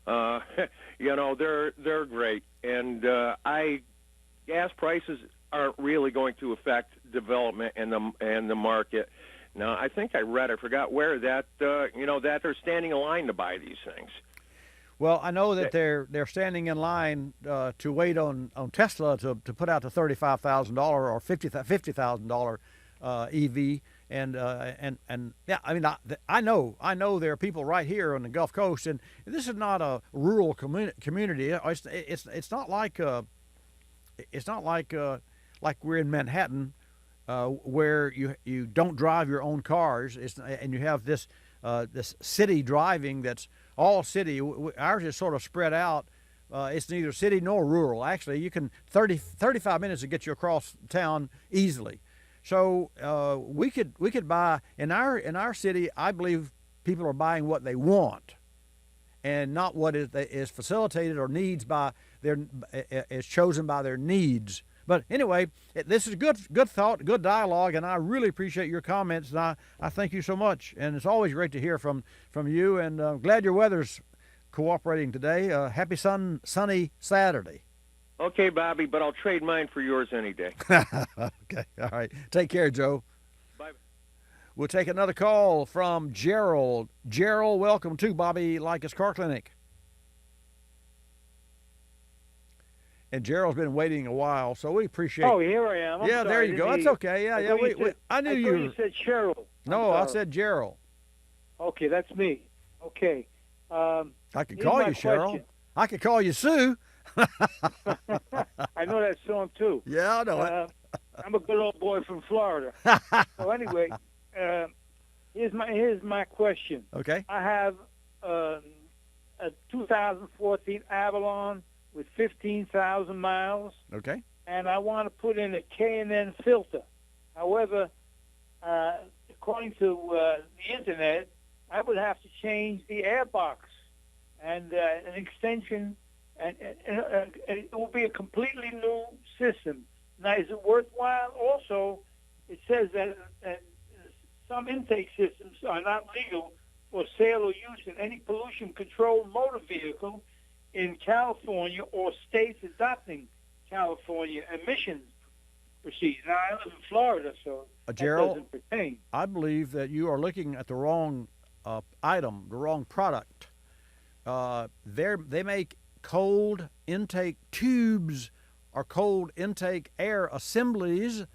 You know, they're great, and gas prices aren't really going to affect development and the market. Now, I think I forgot where that that they're standing in line to buy these things. Well, I know that they're standing in line to wait on Tesla to put out the $35,000 or $50,000 EV, and yeah, I mean, I know there are people right here on the Gulf Coast, and this is not a rural community. It's not like like we're in Manhattan, where you don't drive your own cars, and you have this city driving that's all city. Ours is sort of spread out. It's neither city nor rural. Actually, you can 35 minutes to get you across town easily. So we could buy in our city. I believe people are buying what they want, and not what is facilitated or needs by is chosen by their needs. But anyway, this is good thought, good dialogue, and I really appreciate your comments, and I thank you so much. And it's always great to hear from you, and glad your weather's cooperating today. Happy sunny Saturday. Okay, Bobby, but I'll trade mine for yours any day. Okay, all right. Take care, Joe. Bye. We'll take another call from Gerald. Gerald, welcome to Bobby Likis Car Clinic. And Gerald's been waiting a while, so we appreciate. Oh, here I am. I'm yeah, sorry, there you go. That's okay. Yeah. I knew you. You said Cheryl. No, I said Gerald. Okay, that's me. Okay. I could call you Cheryl. Question. I could call you Sue. I know that song too. Yeah, I know it. I'm a good old boy from Florida. So anyway, here's my question. Okay. I have a 2014 Avalon with 15,000 miles. Okay. And I want to put in a K&N filter. However, according to the internet, I would have to change the airbox and an extension, and it will be a completely new system. Now, is it worthwhile? Also, it says that some intake systems are not legal for sale or use in any pollution-controlled motor vehicle in California or states adopting California emissions procedures. Now, I live in Florida, so Gerald, that doesn't pertain. I believe that you are looking at the wrong item, the wrong product. They make cold intake tubes or cold intake air assemblies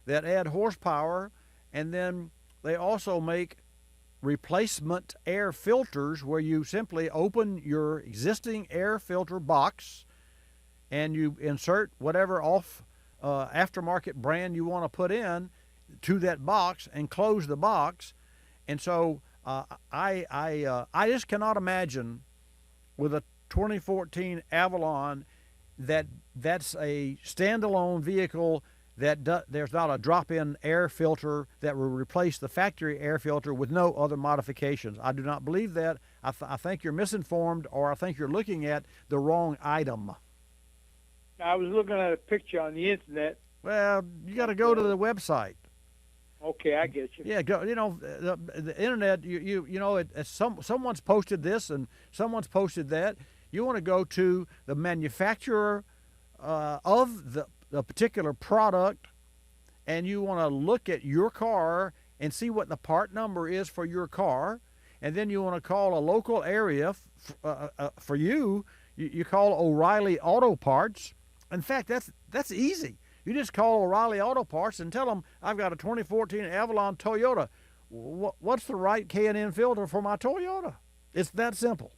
that add horsepower, and then they also make replacement air filters where you simply open your existing air filter box and you insert whatever aftermarket brand you want to put in to that box and close the box. And so I just cannot imagine with a 2014 Avalon that's a standalone vehicle that there's not a drop-in air filter that will replace the factory air filter with no other modifications. I do not believe that. I think you're misinformed, or I think you're looking at the wrong item. I was looking at a picture on the internet. Well, you got to go to the website. Okay, I get you. Yeah, go. You know, the internet. You know, someone's posted this and someone's posted that. You want to go to the manufacturer of the particular product, and you want to look at your car and see what the part number is for your car, and then you want to call a local area for you. You call O'Reilly Auto Parts. In fact, that's easy. You just call O'Reilly Auto Parts and tell them, I've got a 2014 Avalon Toyota. What's the right K&N filter for my Toyota? It's that simple.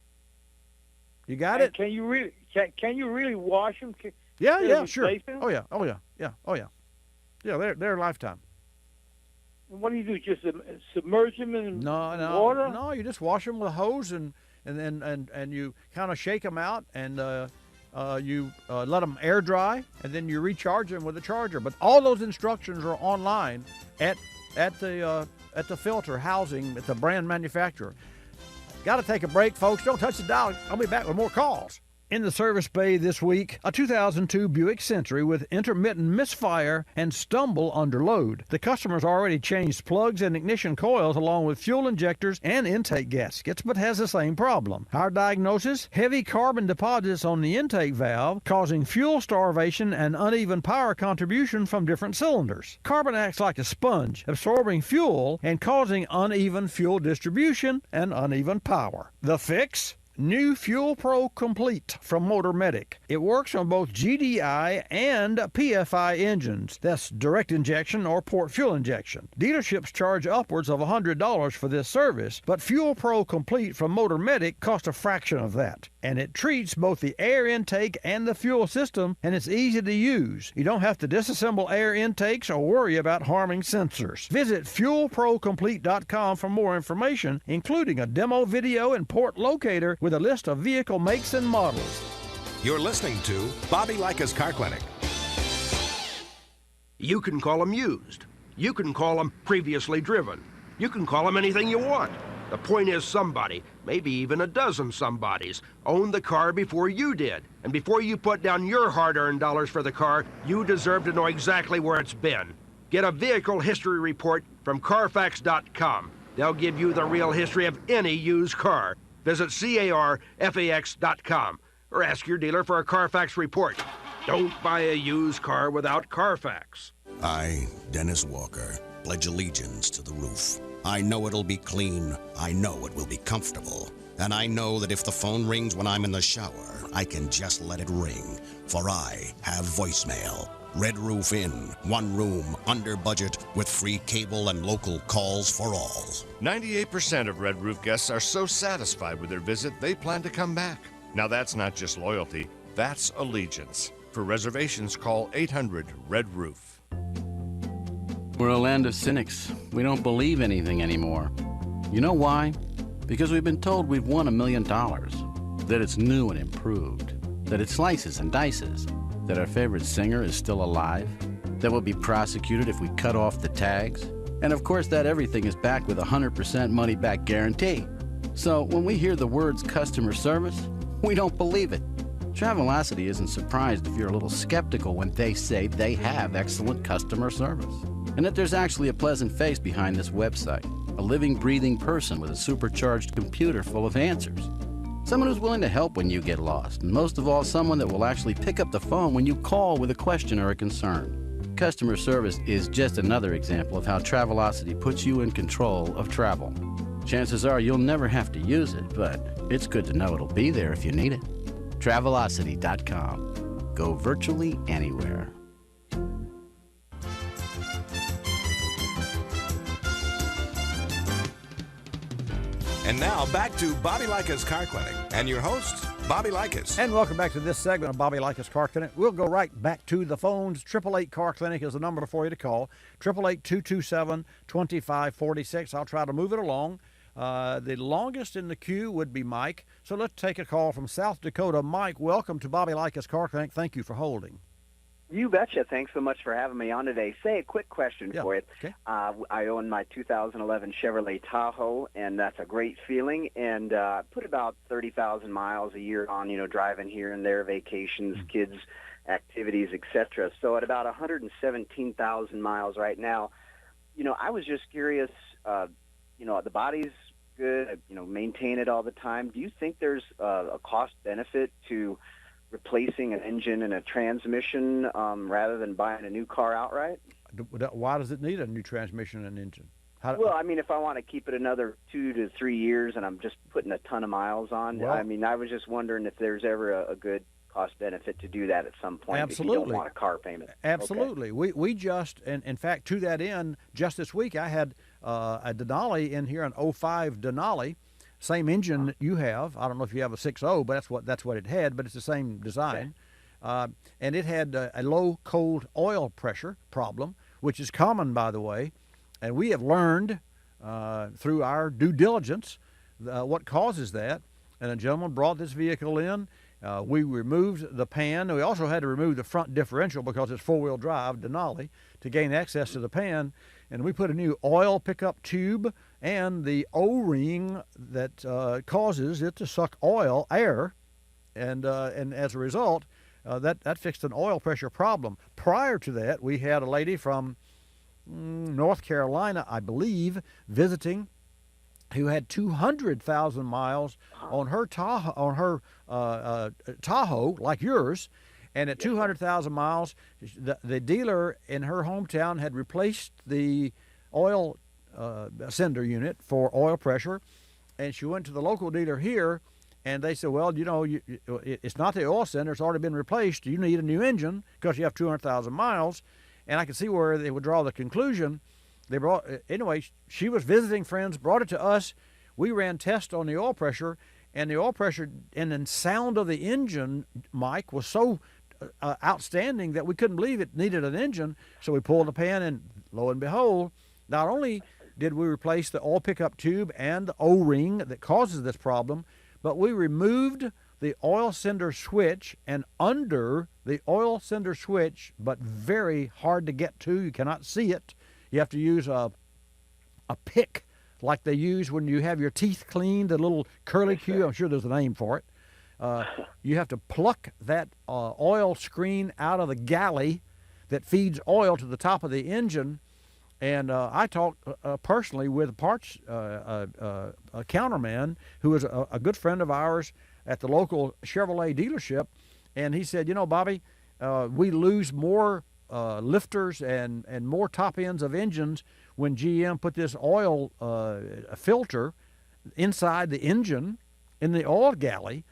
You got it? Can you really wash them? Yeah, sure. Oh yeah. Yeah, they're lifetime. And what do you do? Just submerge them in water? No, you just wash them with a hose and you kind of shake them out and you let them air dry, and then you recharge them with a charger. But all those instructions are online at the filter housing at the brand manufacturer. Got to take a break, folks. Don't touch the dial. I'll be back with more calls. In the service bay this week, a 2002 Buick Century with intermittent misfire and stumble under load. The customer's already changed plugs and ignition coils along with fuel injectors and intake gaskets, but has the same problem. Our diagnosis? Heavy carbon deposits on the intake valve, causing fuel starvation and uneven power contribution from different cylinders. Carbon acts like a sponge, absorbing fuel and causing uneven fuel distribution and uneven power. The fix? New Fuel Pro Complete from Motor Medic. It works on both GDI and PFI engines. That's direct injection or port fuel injection. Dealerships charge upwards of $100 for this service, but Fuel Pro Complete from Motor Medic costs a fraction of that. And it treats both the air intake and the fuel system, and it's easy to use. You don't have to disassemble air intakes or worry about harming sensors. Visit FuelProComplete.com for more information, including a demo video and port locator with a list of vehicle makes and models. You're listening to Bobby Likis Car Clinic. You can call them used. You can call them previously driven. You can call them anything you want. The point is somebody, maybe even a dozen somebodies, owned the car before you did. And before you put down your hard-earned dollars for the car, you deserve to know exactly where it's been. Get a vehicle history report from Carfax.com. They'll give you the real history of any used car. Visit CARFAX.com or ask your dealer for a Carfax report. Don't buy a used car without Carfax. I, Dennis Walker, pledge allegiance to the roof. I know it'll be clean. I know it will be comfortable. And I know that if the phone rings when I'm in the shower, I can just let it ring. For I have voicemail. Red Roof Inn, one room, under budget, with free cable and local calls for all. 98% of Red Roof guests are so satisfied with their visit, they plan to come back. Now that's not just loyalty, that's allegiance. For reservations, call 800-RED-ROOF. We're a land of cynics. We don't believe anything anymore. You know why? Because we've been told we've won $1 million, that it's new and improved, that it slices and dices, that our favorite singer is still alive, that we'll be prosecuted if we cut off the tags, and of course that everything is backed with a 100% money-back guarantee. So when we hear the words customer service, we don't believe it. Travelocity isn't surprised if you're a little skeptical when they say they have excellent customer service, and that there's actually a pleasant face behind this website, a living, breathing person with a supercharged computer full of answers. Someone who's willing to help when you get lost, and most of all, someone that will actually pick up the phone when you call with a question or a concern. Customer service is just another example of how Travelocity puts you in control of travel. Chances are you'll never have to use it, but it's good to know it'll be there if you need it. Travelocity.com. Go virtually anywhere. And now back to Bobby Likis Car Clinic and your host, Bobby Likis. And welcome back to this segment of Bobby Likis Car Clinic. We'll go right back to the phones. 888 Car Clinic is the number for you to call. 888-227-2546. I'll try to move it along. The longest in the queue would be Mike. So let's take a call from South Dakota. Mike, welcome to Bobby Likis Car Clinic. Thank you for holding. You betcha. Thanks so much for having me on today. Say a quick question for you. Okay. I own my 2011 Chevrolet Tahoe, and that's a great feeling. And put about 30,000 miles a year on, driving here and there, vacations, kids, activities, etc. So at about 117,000 miles right now, I was just curious. The body's good. Maintain it all the time. Do you think there's a cost benefit to replacing an engine and a transmission rather than buying a new car outright? Why does it need a new transmission and engine? If I want to keep it another 2 to 3 years and I'm just putting a ton of miles on, I was just wondering if there's ever a good cost benefit to do that at some point. Absolutely. If you don't want a car payment. Absolutely. Okay. We just, and in fact, to that end, just this week I had a Denali in here, an 05 Denali. Same engine that you have. I don't know if you have a 6.0, but that's what it had, but it's the same design. Okay. And it had a low cold oil pressure problem, which is common, by the way. And we have learned through our due diligence what causes that. And a gentleman brought this vehicle in. We removed the pan. We also had to remove the front differential because it's four-wheel drive Denali to gain access to the pan. And we put a new oil pickup tube and the O-ring that causes it to suck air, and as a result, that fixed an oil pressure problem. Prior to that, we had a lady from North Carolina, I believe, visiting, who had 200,000 miles on her Tahoe, like yours. And at 200,000 miles, the dealer in her hometown had replaced the oil sender unit for oil pressure. And she went to the local dealer here, and they said, well, it's not the oil sender. It's already been replaced. You need a new engine because you have 200,000 miles. And I could see where they would draw the conclusion. Anyway, she was visiting friends, brought it to us. We ran tests on the oil pressure, and the oil pressure and the sound of the engine, Mike, was so outstanding that we couldn't believe it needed an engine. So we pulled the pan, and lo and behold, not only did we replace the oil pickup tube and the O-ring that causes this problem, but we removed the oil sender switch, and under the oil sender switch, but very hard to get to, you cannot see it. You have to use a pick like they use when you have your teeth cleaned, a little curly cue. I'm sure there's a name for it. You have to pluck that oil screen out of the galley that feeds oil to the top of the engine. And I talked personally with a parts counterman who is a good friend of ours at the local Chevrolet dealership. And he said, Bobby, we lose more lifters and more top ends of engines when GM put this oil filter inside the engine in the oil galley,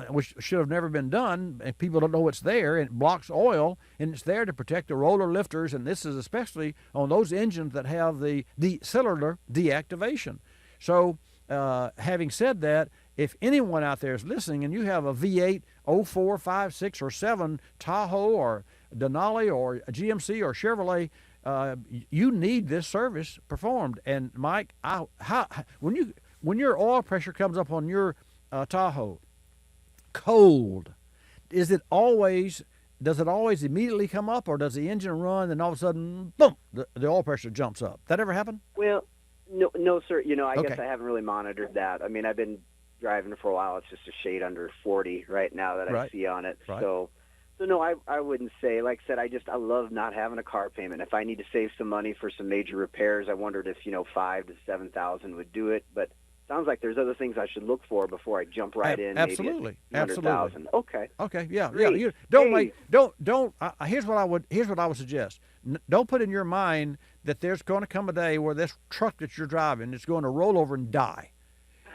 which should have never been done, and people don't know it's there, and it blocks oil, and it's there to protect the roller lifters, and this is especially on those engines that have the cylinder deactivation. So having said that, if anyone out there is listening and you have a V8, 04, 5, 6, or 7 Tahoe or Denali or a GMC or Chevrolet, you need this service performed. And Mike, when your oil pressure comes up on your Tahoe, cold, does it always immediately come up, or does the engine run and all of a sudden, boom, the oil pressure jumps up? That ever happen? Well, no, sir. I Okay. guess I haven't really monitored that. I mean, I've been driving for a while. It's just a shade under 40 right now that I Right. see on it. Right. So no, I wouldn't say. Like I said, I love not having a car payment. If I need to save some money for some major repairs, I wondered if 5,000 to 7,000 would do it. But sounds like there's other things I should look for before I jump right in. Absolutely, maybe at 100,000. Okay. Okay. Yeah. Great. Yeah. Don't. Here's what I would suggest. Don't put in your mind that there's going to come a day where this truck that you're driving is going to roll over and die.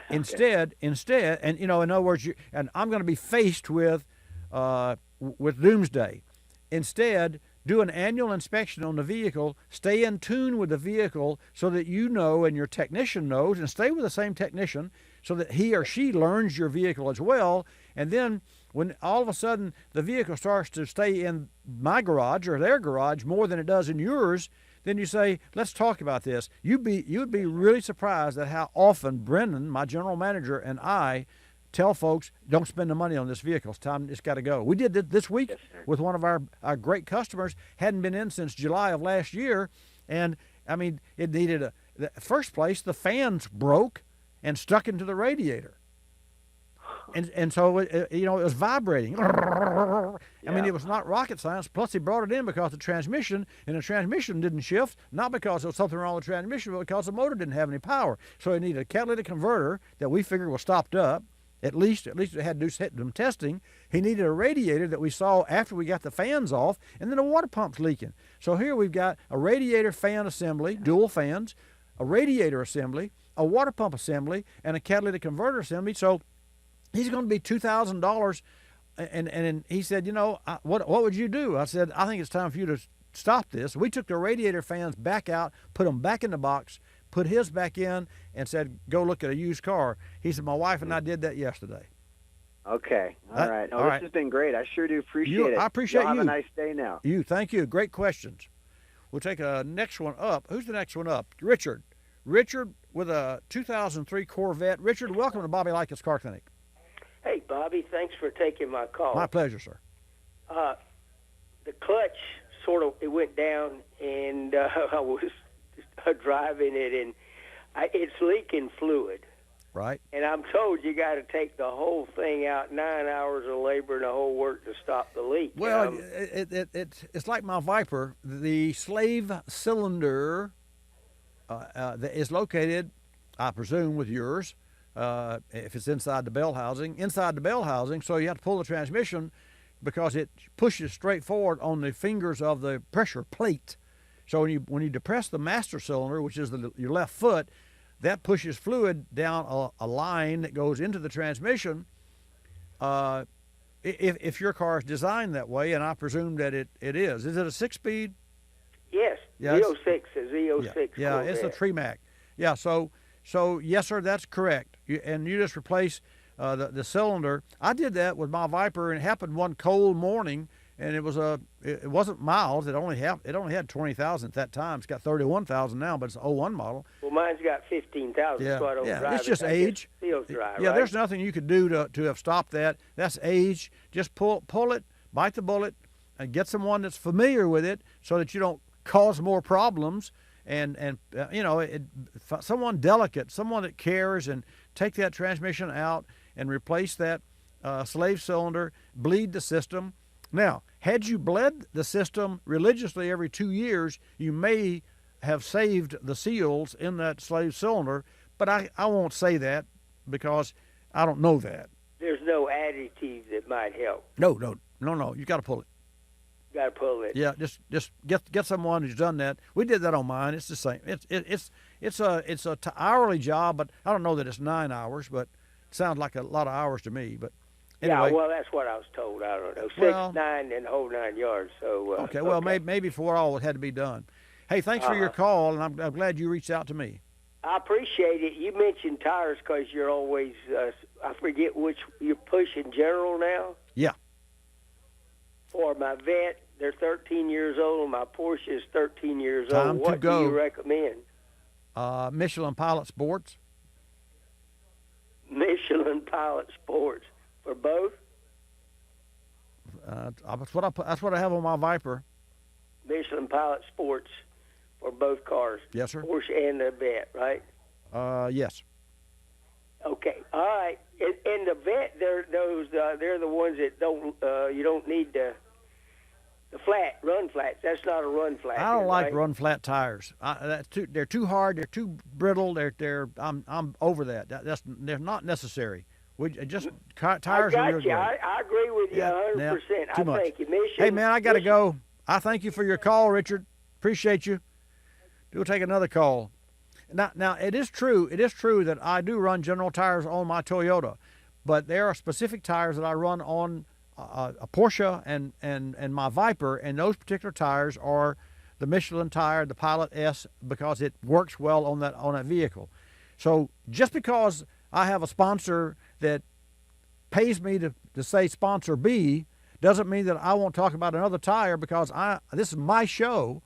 Instead, and in other words, and I'm going to be faced with doomsday. Instead, do an annual inspection on the vehicle, stay in tune with the vehicle so that you know and your technician knows, and stay with the same technician so that he or she learns your vehicle as well. And then when all of a sudden the vehicle starts to stay in my garage or their garage more than it does in yours, then you say, let's talk about this. You'd be really surprised at how often Brendan, my general manager, and I tell folks, don't spend the money on this vehicle. It's got to go. We did it this week with one of our great customers. Hadn't been in since July of last year. And, I mean, it needed first place, the fans broke and stuck into the radiator. And so, it was vibrating. I mean, it was not rocket science. Plus, he brought it in because the transmission didn't shift, not because there was something wrong with the transmission, but because the motor didn't have any power. So it needed a catalytic converter that we figured was stopped up. At least it had to do some testing. He needed a radiator that we saw after we got the fans off, and then the water pump's leaking. So here we've got a radiator fan assembly, dual fans, a radiator assembly, a water pump assembly, and a catalytic converter assembly. So he's going to be $2,000. And he said, what would you do? I said, I think it's time for you to stop this. We took the radiator fans back out, put them back in the box, put his back in, and said, go look at a used car. He said, my wife and I did that yesterday. Okay. All right. Oh, this has been great. I sure do appreciate it. I appreciate you. Have a nice day now. Thank you. Great questions. We'll take a next one up. Who's the next one up? Richard. Richard with a 2003 Corvette. Richard, welcome to Bobby Likis Car Clinic. Hey, Bobby. Thanks for taking my call. My pleasure, sir. The clutch it went down, and I was driving it, and it's leaking fluid. Right. And I'm told you got to take the whole thing out, 9 hours of labor and the whole work to stop the leak. Well, it's like my Viper. The slave cylinder that is located, I presume, with yours, if it's inside the bell housing. So you have to pull the transmission because it pushes straight forward on the fingers of the pressure plate. So when you depress the master cylinder, which is your left foot, that pushes fluid down a line that goes into the transmission. If your car is designed that way, and I presume that it is. Is it a 6-speed? Yes. Yeah, Z06 is Z06. Yeah, it's a Tremac. Yeah, so yes, sir, that's correct. You just replace the cylinder. I did that with my Viper, and it happened one cold morning. And it wasn't miles. It only had 20,000 at that time. It's got 31,000 now, but it's an 01 model. Well, mine's got 15,000, so I don't drive it's just age. Feels dry, yeah, right? There's nothing you could do to have stopped that. That's age. Just pull it, bite the bullet, and get someone that's familiar with it so that you don't cause more problems. And someone delicate, someone that cares, and take that transmission out and replace that slave cylinder, bleed the system. Now, had you bled the system religiously every 2 years, you may have saved the seals in that slave cylinder, but I won't say that because I don't know that. There's no additive that might help. No. You got to pull it. Got to pull it. Yeah, just get someone who's done that. We did that on mine. It's the same. It's a hourly job, but I don't know that it's 9 hours, but it sounds like a lot of hours to me. But anyway. Yeah, well, that's what I was told. I don't know. 6, 9, and the whole 9 yards. So okay. Well, maybe for all it had to be done. Hey, thanks for your call, and I'm glad you reached out to me. I appreciate it. You mentioned tires because you're always, I forget which you push in general now. Yeah. For my Vet, they're 13 years old, and my Porsche is 13 years Time old. to What go. do you recommend? Michelin Pilot Sports. Michelin Pilot Sports for both? That's what I have on my Viper. Michelin Pilot Sports for both cars. Yes, sir. Porsche and the Vet, right? Yes. Okay. All right. And the Vet, they're the ones that you don't need the run flats. That's not a run flat. I don't like right? run flat tires. They're too hard. They're too brittle. I'm over that. They're not necessary. Tires I got are real you. great. I agree with you 100%. Too much. Thank you, Mission. Hey man, I got to go. I thank you for your call, Richard. Appreciate you. We'll take another call. Now it is true that I do run General tires on my Toyota, but there are specific tires that I run on a Porsche and my Viper, and those particular tires are the Michelin tire, the Pilot S, because it works well on that vehicle. So just because I have a sponsor that pays me to say sponsor B doesn't mean that I won't talk about another tire, because this is my show,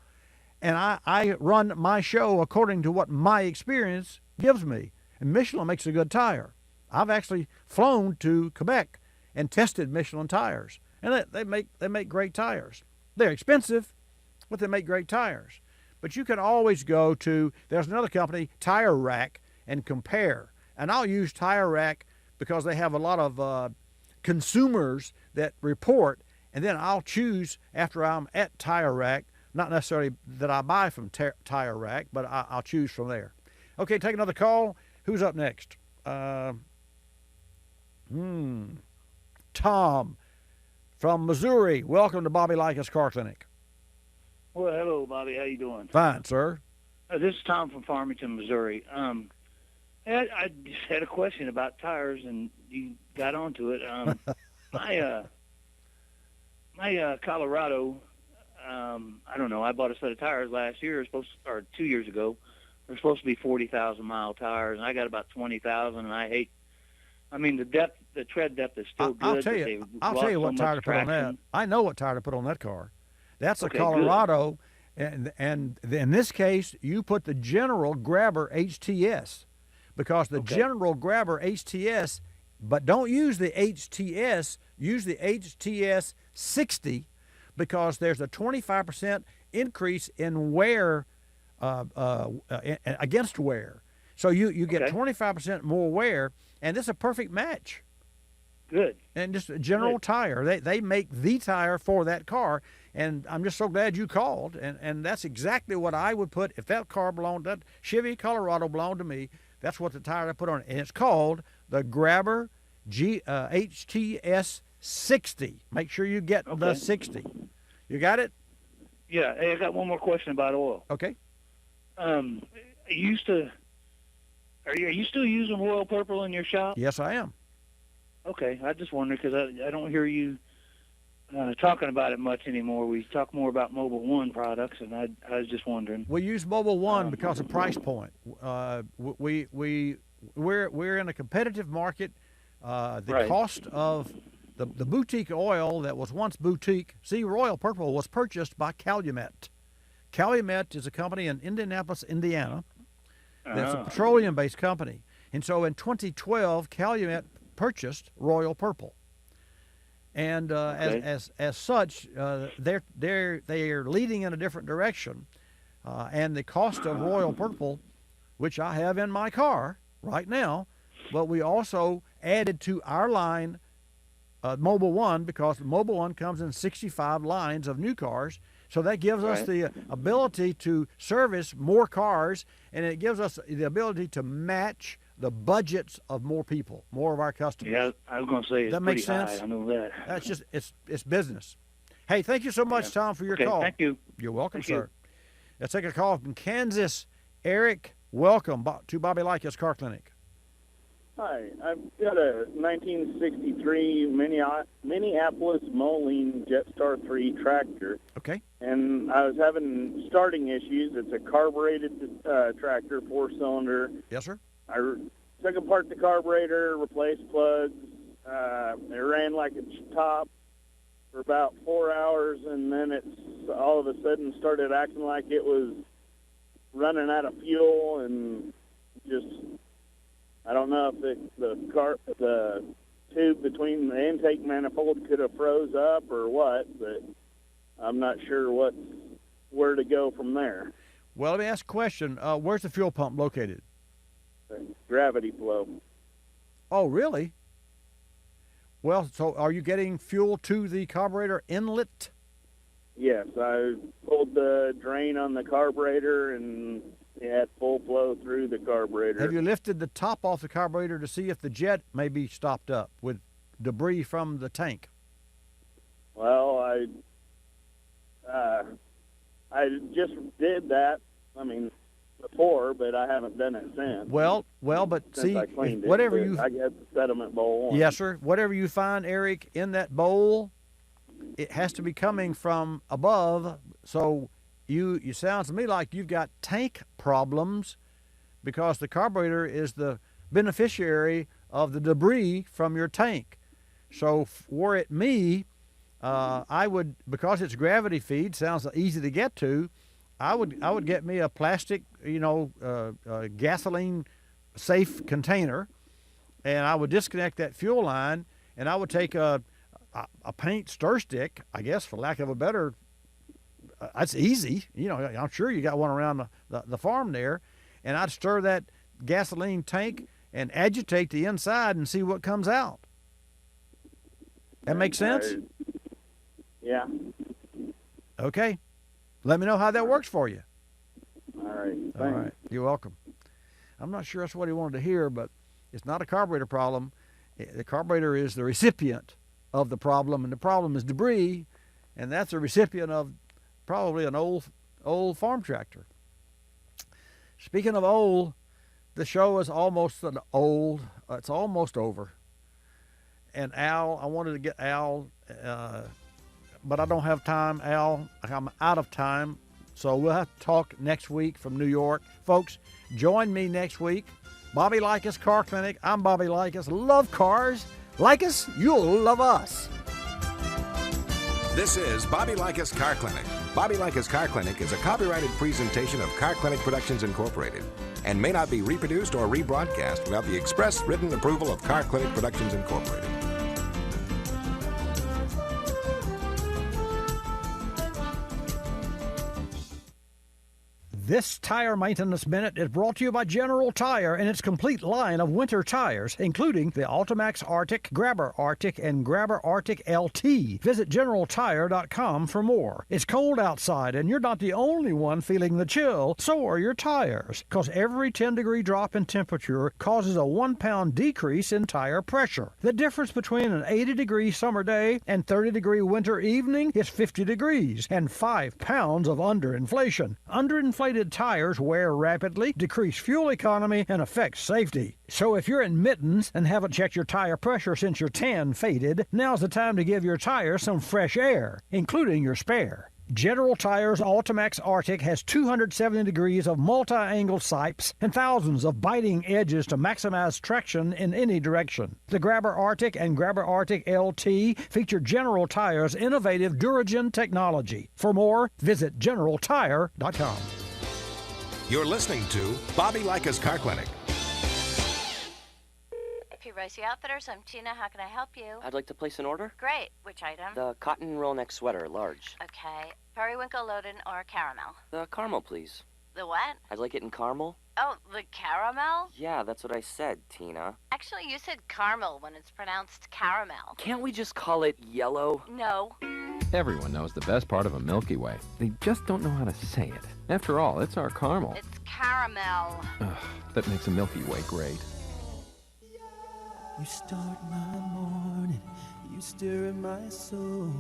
and I run my show according to what my experience gives me. And Michelin makes a good tire. I've actually flown to Quebec and tested Michelin tires, and they make great tires. They're expensive, but they make great tires. But you can always go to, there's another company, Tire Rack, and compare. And I'll use Tire Rack because they have a lot of consumers that report, and then I'll choose after I'm at Tire Rack, not necessarily that I buy from Tire Rack, but I'll choose from there. Okay, take another call. Who's up next? Tom from Missouri. Welcome to Bobby Likis Car Clinic. Well, hello, Bobby. How you doing? Fine, sir. This is Tom from Farmington, Missouri. I just had a question about tires, and you got onto it. My Colorado, I don't know. I bought a set of tires last year, or 2 years ago. They're supposed to be 40,000-mile tires, and I got about 20,000. And the tread depth is still good. I'll tell you what tire to put on that. I know what tire to put on that car. That's a Colorado, and in this case, you put the General Grabber HTS, because the General Grabber HTS, but don't use the HTS, use the HTS 60, because there's a 25% increase in wear against wear. So you get 25% more wear, and this is a perfect match. Good. And just a General tire. They make the tire for that car, and I'm just so glad you called. And that's exactly what I would put if that car belonged, that Chevy Colorado belonged to me. That's what the tire I put on it. And it's called the Grabber HTS 60. Make sure you get the 60. You got it? Yeah. Hey, I got one more question about oil. Okay. Are you still using Royal Purple in your shop? Yes, I am. Okay, I just wondered, because I don't hear you talking about it much anymore. We talk more about Mobile One products, and I was just wondering. We use Mobile One because of price point. We're in a competitive market. The cost of the boutique oil that was once boutique. See, Royal Purple was purchased by Calumet. Calumet is a company in Indianapolis, Indiana. That's a petroleum-based company. And so in 2012, Calumet purchased Royal Purple. And as such, they're leading in a different direction. And the cost of Royal Purple, which I have in my car right now, but we also added to our line Mobile One, because Mobile One comes in 65 lines of new cars. So that gives us the ability to service more cars, and it gives us the ability to match the budgets of more people, more of our customers. Yeah, I was going to say it's that makes pretty sense. high. I know that. That's just it's business. Hey, thank you so much, Tom, for your call. Thank you. You're welcome, Thank sir. you. Let's take a call from Kansas. Eric, welcome to Bobby Likis Car Clinic. Hi, I've got a 1963 Minneapolis Moline Jetstar 3 tractor. Okay. And I was having starting issues. It's a carbureted tractor, 4-cylinder. Yes, sir. I took apart the carburetor, replaced plugs. It ran like a top for about 4 hours, and then it's all of a sudden started acting like it was running out of fuel, and just, I don't know if the tube between the intake manifold could have froze up or what, but I'm not sure where to go from there. Well, let me ask a question. Where's the fuel pump located? Gravity flow. Oh, really? Well, so are you getting fuel to the carburetor inlet? Yes, I pulled the drain on the carburetor, and it had full flow through the carburetor. Have you lifted the top off the carburetor to see if the jet may be stopped up with debris from the tank? Well, I just did that. I mean, before, but I haven't done it since. Well, but Since see, I cleaned whatever it, you... I guess the sediment bowl. Yes, sir. Whatever you find, Eric, in that bowl, it has to be coming from above. So you sounds to me like you've got tank problems because the carburetor is the beneficiary of the debris from your tank. So were it me, I would, because it's gravity feed, sounds easy to get to, I would get me a plastic, gasoline safe container, and I would disconnect that fuel line, and I would take a paint stir stick, I guess, for lack of a better, that's easy. I'm sure you got one around the farm there, and I'd stir that gasoline tank and agitate the inside and see what comes out. That makes sense? Yeah. Okay. Let me know how that works for you. All right. Thanks. All right. You're welcome. I'm not sure that's what he wanted to hear, but it's not a carburetor problem. The carburetor is the recipient of the problem, and the problem is debris, and that's a recipient of probably an old farm tractor. Speaking of old, the show is almost it's almost over. And Al, I wanted to get Al, but I don't have time, Al. I'm out of time. So we'll have to talk next week from New York. Folks, join me next week. Bobby Likis Car Clinic. I'm Bobby Likis. Love cars. Like us, you'll love us. This is Bobby Likis Car Clinic. Bobby Likis Car Clinic is a copyrighted presentation of Car Clinic Productions Incorporated and may not be reproduced or rebroadcast without the express written approval of Car Clinic Productions Incorporated. This Tire Maintenance Minute is brought to you by General Tire and its complete line of winter tires, including the Ultimax Arctic, Grabber Arctic, and Grabber Arctic LT. Visit GeneralTire.com for more. It's cold outside, and you're not the only one feeling the chill. So are your tires, because every 10-degree drop in temperature causes a 1-pound decrease in tire pressure. The difference between an 80-degree summer day and 30-degree winter evening is 50 degrees and 5 pounds of underinflation. Underinflated tires wear rapidly, decrease fuel economy, and affect safety. So if you're in mittens and haven't checked your tire pressure since your tan faded, now's the time to give your tires some fresh air, including your spare. General Tire's Ultimax Arctic has 270 degrees of multi-angle sipes and thousands of biting edges to maximize traction in any direction. The Grabber Arctic and Grabber Arctic LT feature General Tire's innovative Duragen technology. For more, visit GeneralTire.com. You're listening to Bobby Likis Car Clinic. Rosie Outfitters, I'm Tina. How can I help you? I'd like to place an order. Great. Which item? The cotton roll neck sweater, large. Okay. Periwinkle, Loden, or caramel? The caramel, please. The what? I'd like it in caramel. Oh, the caramel? Yeah, that's what I said, Tina. Actually, you said caramel when it's pronounced caramel. Can't we just call it yellow? No. Everyone knows the best part of a Milky Way. They just don't know how to say it. After all, it's our caramel. It's caramel. Ugh, that makes a Milky Way great. You start my morning, you stir in my soul.